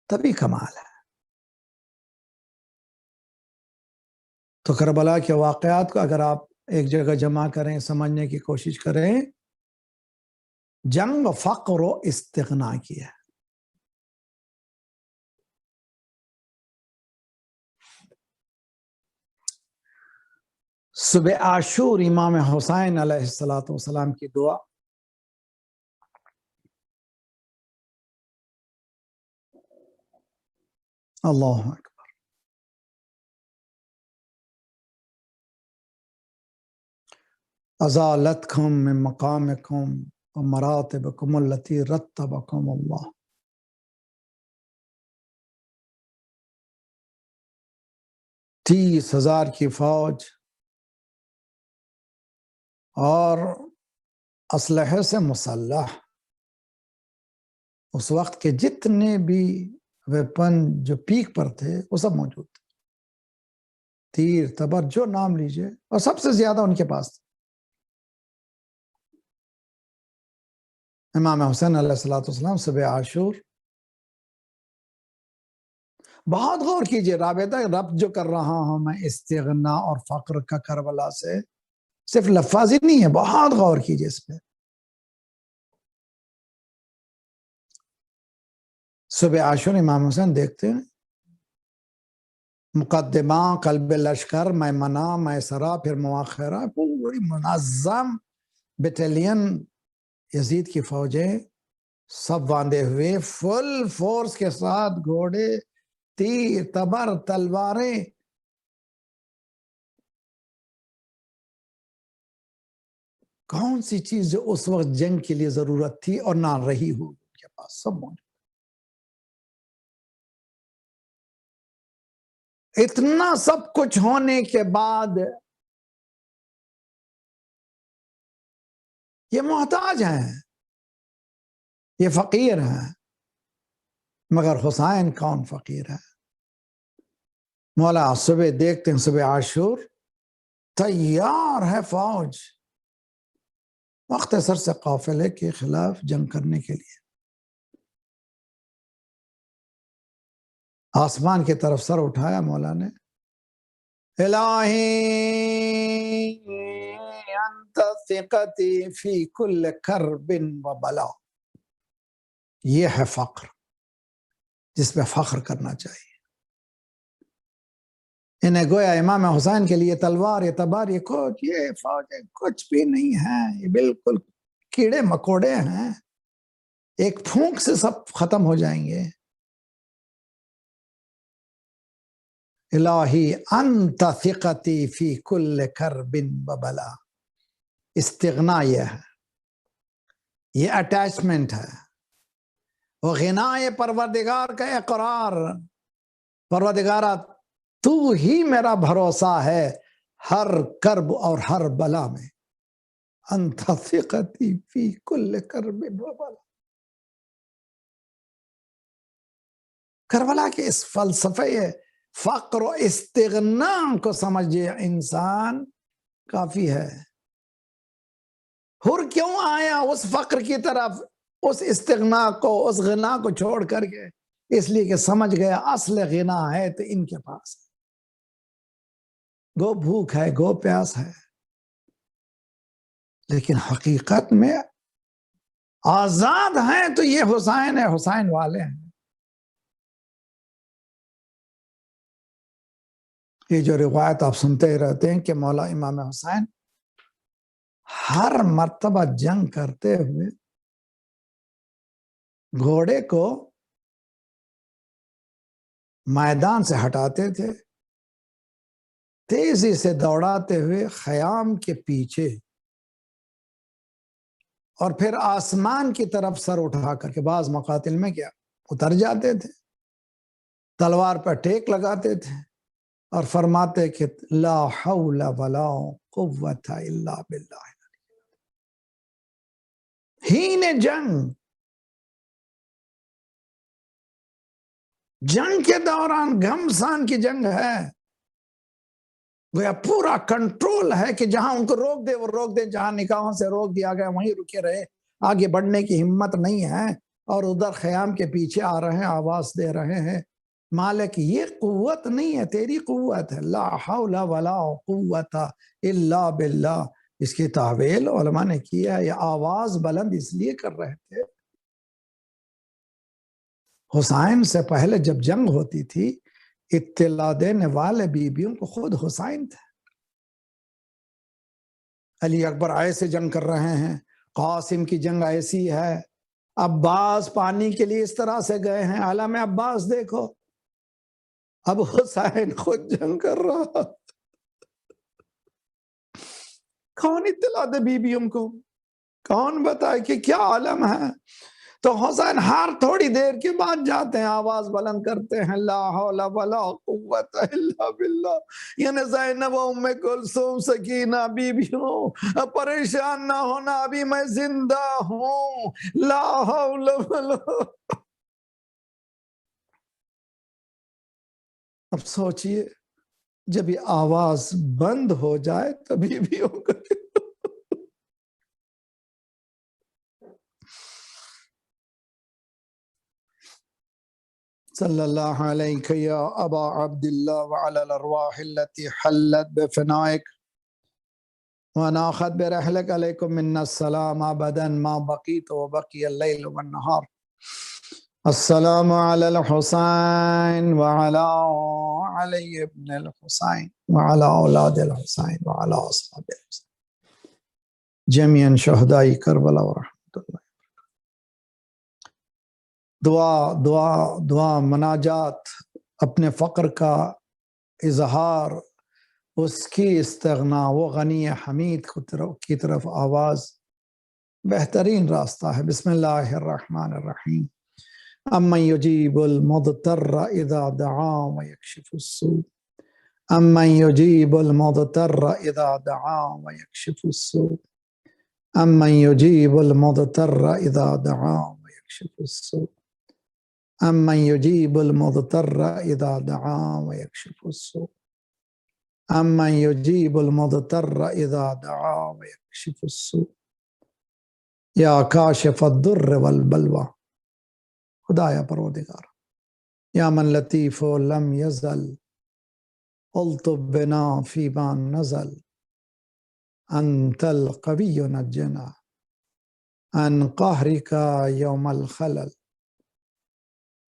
H: تبھی کمال ہے. تو کربلا کے واقعات کو اگر آپ ایک جگہ جمع کریں، سمجھنے کی کوشش کریں، جنگ فقر و استغنا کی ہے. صبح عاشور امام حسین علیہ السلام کی دعا. اللہ اکبر. ازالتکم من مقامکم ومراتبکم التي رتبکم اللہ. 30,000 کی فوج اور اسلحے سے مسلح، اس وقت کے جتنے بھی ویپن جو پیک پر تھے وہ سب موجود تھے. تیر تبر جو نام لیجئے، اور سب سے زیادہ ان کے پاس تھے. امام حسین علیہ السلام صبح عاشور، بہت غور کیجئے، ربط جو کر رہا ہوں میں استغنا اور فقر کا کربلا سے، صرف لفاظی نہیں ہے، بہت غور کیجئے اس پہ. صبح عاشور امام حسین دیکھتے ہیں مقدمہ، قلب لشکر، میمنہ، میسرہ، پھر مواخرہ، پوری منظم بٹالین یزید کی فوجیں سب باندھے ہوئے، فل فورس کے ساتھ، گھوڑے، تیر تبر، تلواریں. کون سی چیز جو اس وقت جنگ کے لیے ضرورت تھی اور نہ رہی ہو ان کے پاس، سب موجود. اتنا سب کچھ ہونے کے بعد یہ محتاج ہیں، یہ فقیر ہیں. مگر حسین کون فقیر ہے؟ مولا صبح دیکھتے ہیں صبح عاشور تیار ہے فوج مختصر سے قافلے کے خلاف جنگ کرنے کے لیے. آسمان کی طرف سر اٹھایا مولا نے، الہی انت ثقتی فی کل کرب و بلا. یہ ہے فقر جس پہ فخر کرنا چاہیے. انہیں گویا امام حسین کے لیے تلوار، یہ تبار، یہ کوچ، یہ فوج کچھ بھی نہیں ہے، یہ بالکل کیڑے مکوڑے ہیں، ایک پھونک سے سب ختم ہو جائیں گے. الہی انت ثقتی فی کل کرب و بلا. استغنا یہ ہے، یہ اٹیچمنٹ ہے. وہ غنا پروردگار کا اقرار، پروردگارہ تو ہی میرا بھروسہ ہے ہر کرب اور ہر بلا میں. انت ثقتی فی کل کرب و بلا. کربلا کے اس فلسفے فقر و استغنا کو سمجھے انسان کافی ہے. ہر کیوں آیا اس فقر کی طرف، اس استغنا کو، اس غنا کو چھوڑ کر کے؟ اس لیے کہ سمجھ گیا اصل غنا ہے تو ان کے پاس ہے. گو بھوک ہے، گو پیاس ہے، لیکن حقیقت میں آزاد ہیں تو یہ حسین ہے، حسین والے ہیں. یہ جو روایت آپ سنتے ہی رہتے ہیں کہ مولا امام حسین ہر مرتبہ جنگ کرتے ہوئے گھوڑے کو میدان سے ہٹاتے تھے، تیزی سے دوڑاتے ہوئے خیام کے پیچھے، اور پھر آسمان کی طرف سر اٹھا کر کے بعض مقاتل میں کیا اتر جاتے تھے، تلوار پر ٹیک لگاتے تھے اور فرماتے کہ لا حول ولا قوت الا باللہ. ہین جنگ کے دوران گھمسان کی جنگ ہے، گویا پورا کنٹرول ہے کہ جہاں ان کو روک دے وہ روک دے، جہاں نکاحوں سے روک دیا گیا وہیں رکے رہے، آگے بڑھنے کی ہمت نہیں ہے. اور ادھر خیام کے پیچھے آ رہے ہیں، آواز دے رہے ہیں مالک یہ قوت نہیں ہے، تیری قوت ہے. لا حول ولا قوت الا باللہ. اس کی تعویل علماء نے کیا، یہ آواز بلند اس لیے کر رہے تھے، حسین سے پہلے جب جنگ ہوتی تھی اطلاع دینے والے بیویوں کو خود حسین تھے. علی اکبر ایسے جنگ کر رہے ہیں، قاسم کی جنگ ایسی ہے، عباس پانی کے لیے اس طرح سے گئے ہیں، عالم عباس دیکھو. اب حسین خود جنگ کر رہا، کون اطلاع دے بیویوں کو، کون بتائے کہ کیا عالم ہے؟ تو حسین ہر تھوڑی دیر کے بعد جاتے ہیں، آواز بلند کرتے ہیں لا حول ولا قوت الا باللہ، یعنی زینب و ام کلثوم سکینہ بیویوں پریشان نہ ہونا، ابھی میں زندہ ہوں، لا حول ولا۔ اب سوچئے جب یہ آواز بند ہو جائے تو بیویوں کو صلی اللہ علیہ یا ابا عبداللہ وعلی الارواح التي حلت بفنائک وناخت برحلک علیکم من السلام ابدا ما بقیت وبقی اللیل والنہار، السلام علی الحسین وعلی علی ابن الحسین وعلی اولاد الحسین وعلی اصحاب الحسین جميعا شہدائی کربلا ورحمۃ اللہ۔ دعا مناجات، اپنے فقر کا اظہار، اس کی استغنا، وہ غنی حمید کی طرف آواز بہترین راستہ ہے۔ بسم اللہ الرحمن الرحیم، امن یجیب المضطر اذا دعا ویکشف السوء، امن یجیب المضطر اذا دعا ویکشف السوء، امن یجیب المضطر اذا دعا ویکشف السوء، امن یجیب المضطر اذا دعا ویکشف السوء، امن یجیب المضطر اذا دعا ویکشف السوء، یا کاشف الضر والبلوى، خدایا پروردگار، یا من لطیف لم یزل الطب بنا فی ما نزل، انت القوی نجنا عن قهرك یوم الخلل،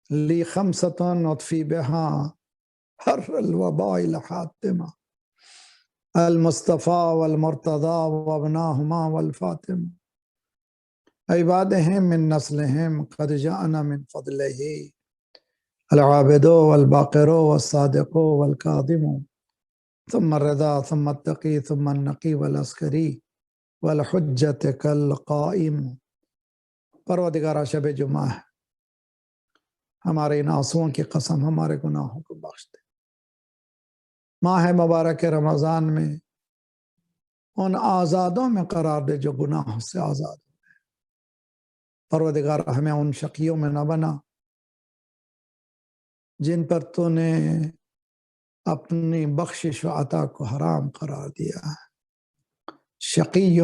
H: لی خمسة اطفی بها حر الوباء الحاتمة، المصطفى والمرتضى وابناهما والفاطمة، عبادهم من نسلهم قد جاءنا من فضله العابد والباقر والصادق والكاظم، ثم الرضا ثم التقي ثم النقي والعسكري والحجة كالقائم۔ پروردگارہ شب جمعہ ہے، ہمارے ان آنسوؤں کی قسم ہمارے گناہوں کو بخش دے، ماہ مبارک رمضان میں ان آزادوں میں قرار دے جو گناہوں سے آزاد ہو۔ پروردگار ہمیں ان شقیوں میں نہ بنا جن پر تو نے اپنی بخشش و عطا کو حرام قرار دیا ہے۔ شقی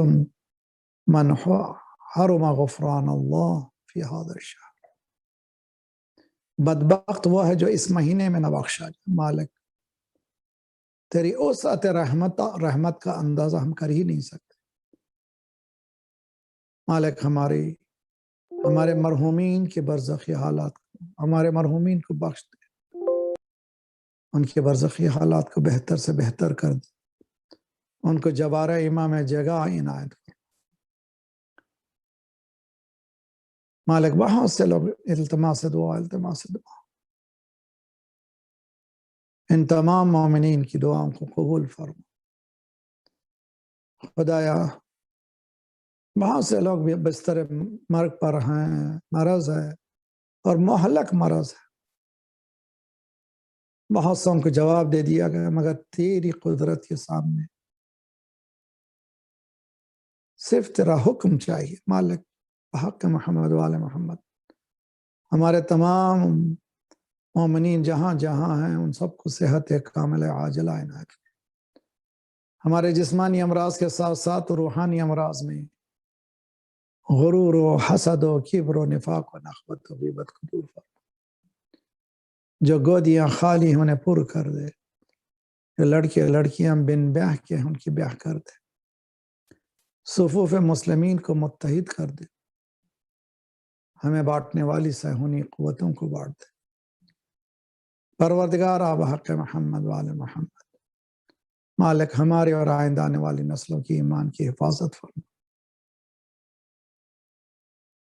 H: من حرم غفران اللہ فی هذا الشہر، بدبخت وہ ہے جو اس مہینے میں نہ بخشا جائے۔ مالک تیری وسعت رحمت کا اندازہ ہم کر ہی نہیں سکتے۔ مالک ہمارے مرحومین کے برزخی حالات کو، ہمارے مرحومین کو بخش دے، ان کے برزخی حالات کو بہتر سے بہتر کر دے، ان کو جبارہ امام جگہ عنایت کر۔ مالک بہت سے لوگ التماس دعا ان تمام مومنین کی دعاؤں کو قبول فرما۔ خدایا بہت سے لوگ بھی بستر مرگ پر ہیں، مرض ہے اور مہلک مرض ہے، بہت سو کو جواب دے دیا گیا، مگر تیری قدرت کے سامنے صرف تیرا حکم چاہیے۔ مالک بحق محمد وآل محمد ہمارے تمام مومنین جہاں جہاں ہیں ان سب کو صحت کامل عاجلہ عنایت کر۔ ہمارے جسمانی امراض کے ساتھ ساتھ روحانی امراض میں غرور و حسد و کبر و نفاق و نخوت و غیبت کو دور فرما۔ جو گودیاں خالی انہیں پر کر دے، جو لڑکیاں بن بیاہ کے ان کی بیاہ کر دے، صفوف مسلمین کو متحد کر دے، ہمیں بانٹنے والی صہیونی قوتوں کو بانٹ دے۔ پروردگار آب حق محمد وآل محمد، مالک ہمارے اور آئندہ آنے والی نسلوں کی ایمان کی حفاظت فرما۔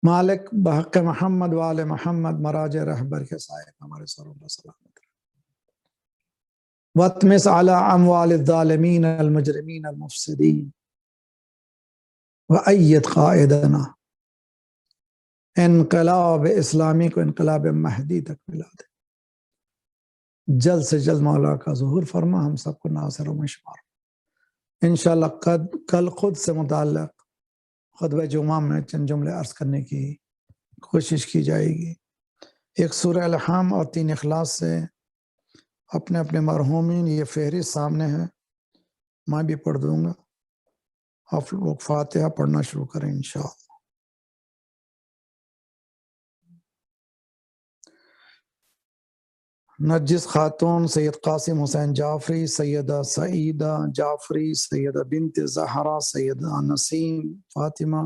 H: مالک بحق محمد وآل محمد مراج رہبر کے سائے ہمارے سروں پر سلامت رہے۔ वातमिस अला अमवाल ज़ालिमीन अल मुजरिमीन अल मुफसिदीन व अय्यद क़ाइदना इनकलाब इस्लामी को इनकलाब महदी तक मिला दे। जल्द से जल्द मौला का ज़ुहूर फरमा, हम सबको नासिर व मशमार। इंशाअल्लाह कल खुद से मुताल्लिक़ खुतबा जुमा में चंद जुमले अर्ज करने की कोशिश की जाएगी। एक सूरह अल-हम और 3 इखलास से अपने अपने मरहूमीन, ये फहरिस्त सामने है, मैं भी पढ़ दूंगा। आप लोग फातिहा पढ़ना शुरू करें इंशाअल्लाह। नर्जिस खातून, Syed Qasim Hussain Jafri, Syeda Saeeda Jafri, Syeda bint Zahra, Syeda Naseem Fatima,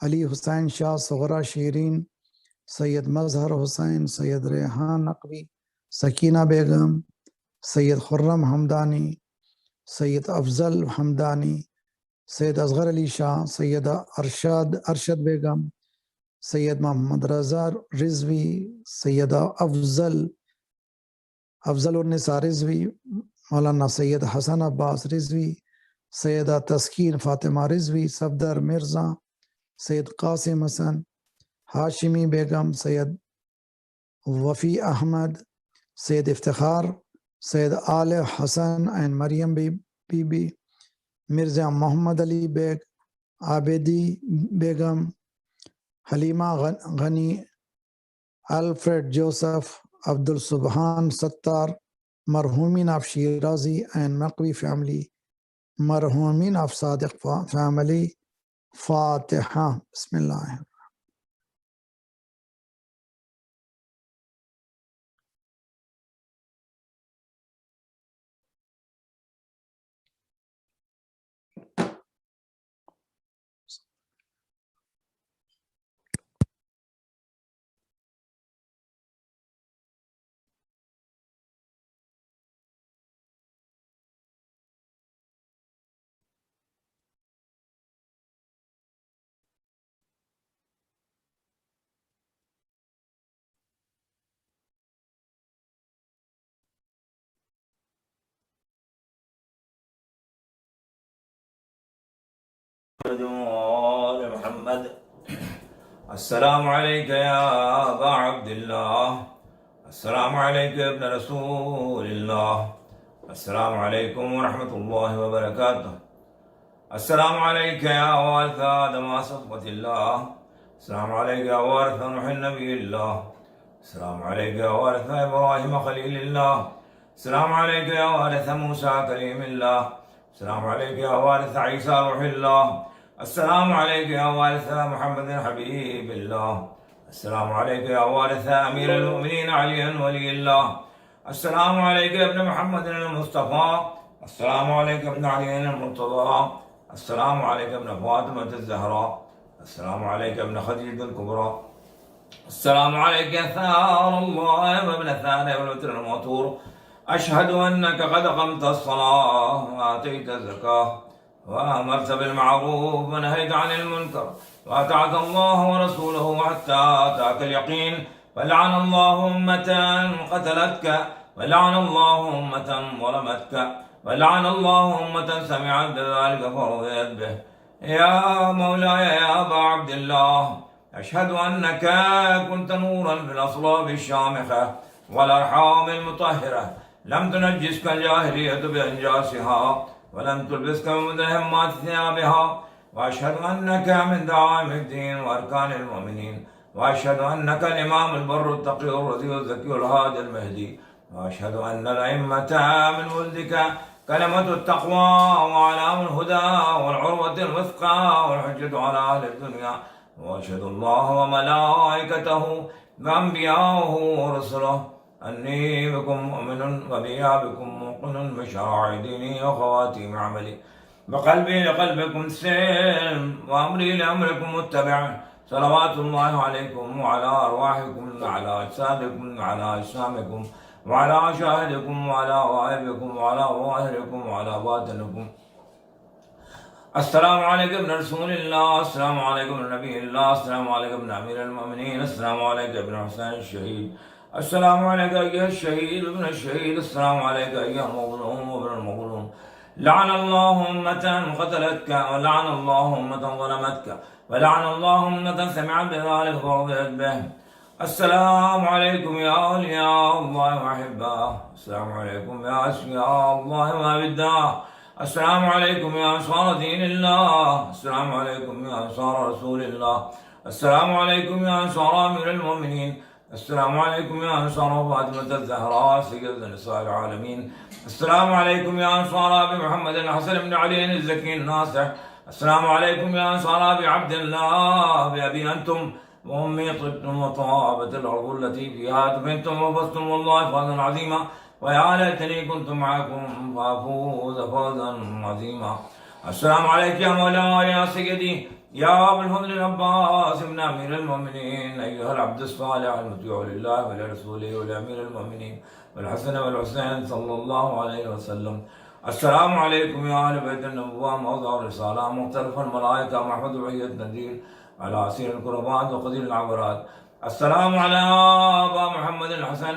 H: Ali Hussain Shah, Sughra Shireen, Syed Mazhar Hussain, Syed Rehan Naqvi, Sakina Begum, Syed Khurram Hamdani, Syed Afzal Hamdani, Syed Asghar Ali Shah, Syeda Arshad Begum, Syed Mohammad Raza Rizvi, Syeda Afzal Unnisa Rizvi, Maulana Syed Hasan Abbas Rizvi, Syeda Taskeen Fatima Rizvi, Safdar Mirza, Syed Qasim Hasan, Hashimi Begum, Syed Wafi Ahmed, Syed Iftikhar, Syed Aal Hasan and Maryam Bibi, Mirza Mohammad Ali Baig, Abidi Begum, Halima Gani, Alfred Joseph, Abdul Subhan Sattar, मरहूमिन of Shirazi and Makvi family, मरहूमिन ऑफ सादिक फैमिली। फातिहा। बिस्मिल्लाह।
I: محمد السلام عليك يا أبا عبد الله، السلام عليك يا ابن رسول الله، السلام عليكم ورحمة الله وبركاته، السلام عليك يا وارث آدم صفوة الله، السلام عليك يا وارث نوح النبي الله، السلام عليك يا وارث إبراهيم خليل الله، السلام عليك يا وارث موسى كريم الله، السلام عليك يا وارث عيسى روح الله، السلام عليك يا وارث محمد حبيب الله، السلام عليك يا وارث أمير المؤمنين علي ولي الله، السلام عليك يا ابن محمد المصطفى، السلام عليك يا ابن علي المرتضى، السلام عليك يا ابن فاطمة الزهراء، السلام عليك يا ابن خديجة الكبرى، السلام عليك يا ثار الله وابن الثاني والوتر الموتور، أشهد أنك قد قمت الصلاة وآتيت الزكاة وأمرت بالمعروف ونهيت عن المنكر وأطعت الله ورسوله حتى أتاك اليقين، فلعن الله أمة قتلتك، ولعن الله أمة ظلمتك، ولعن الله أمة سمعت ذلك فرضيت به. يا مولاي يا أبا عبد الله، أشهد أنك كنت نورا في الأصلاب الشامخة والأرحام المطهرة، لم تنجسك الجاهلية بأنجاسها ولم تلبسك بمدهمات ثيابها، وأشهد أنك من دعائم الدين وأركان المؤمنين، وأشهد أنك الإمام البر التقي الرضي الزكي الهادي المهدي، وأشهد أن الأئمة من ولدك كلمة التقوى وعلام الهدى والعروة الوثقى والحجة على أهل الدنيا، وأشهد الله وملائكته وأنبياءه ورسله أني بكم مؤمن وبيا بكم موقن بشرائع ديني وخواتيم عملي، بقلبي لقلبكم سلم وأمري لأمركم متبع، صلوات الله عليكم وعلى أرواحكم وعلى أجسادكم وعلى أجسامكم وعلى شاهدكم وعلى غائبكم وعلى ظاهركم وعلى باطنكم. السلام عليكم ابن رسول الله، السلام عليكم ابن نبي الله، السلام عليكم ابن أمير المؤمنين، السلام عليكم ابن حسين الشهيد، السلام عليك أيها الشهيد ابن الشهيد. السلام عليك أيها المظلوم وابن المظلوم. لعن الله أمة قتلتك، ولعن الله أمة ظلمتك، ولعن الله أمة سمعت بذلك فرضيت به. السلام عليكم يا أولياء الله وأحباه. السلام عليكم يا أشقياء الله وأبداه. السلام عليكم يا أنصار دين الله. السلام عليكم يا أنصار رسول الله. السلام عليكم يا أنصار أمير المؤمنين. السلام عليكم يا أنصار فاطمة الزهراء سيدة نساء العالمين. السلام عليكم يا أنصار أبي محمد الحسن بن علي الزكي الناصح. السلام عليكم يا أنصار أبي عبد الله. بأبي أنتم وأمي طبتم وطابت الأرض التي فيها دفنتم وفزتم والله فوزا عظيما. ويا ليتني كنت معكم فأفوز فوزا عظيما. السلام عليك يا مولاي يا سيدي يا أبو الفضل العباس ابن أمير المؤمنين، أيها العبد الصالح المطيع لله ولرسوله ولأمير المؤمنين والحسن والحسين صلى الله عليه وسلم. السلام عليكم يا أهل بيت النبوة موضع الرسالة مختلف الملائكة محمد وعية النذير على أسير الكربات وقدير العبرات. السلام على أبا محمد الحسن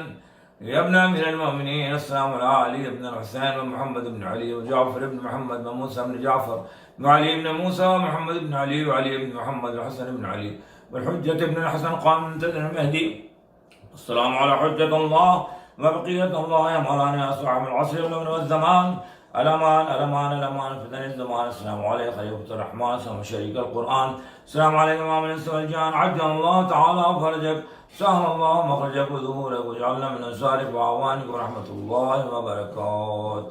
I: يا ابن أمير المؤمنين. السلام على علي بن الحسين ومحمد بن علي وجعفر بن محمد وموسى بن جعفر وعلي بن موسى ومحمد بن علي وعلي بن محمد وحسن بن علي والحجة بن الحسن قام منتظر المهدي. السلام على حجة الله وبقية الله يا مولانا يا صاحب العصر والأمر والزمان. الأمان الأمان الأمان فتن الزمان. السلام عليك خليفة الرحمن سلام شريك القرآن. السلام عليكم إمام الإنس والجان. عجل الله تعالى وفرجك سهل الله مخرجك وظهورك وجعلنا من أنصارك وأعوانك ورحمة الله وبركاته.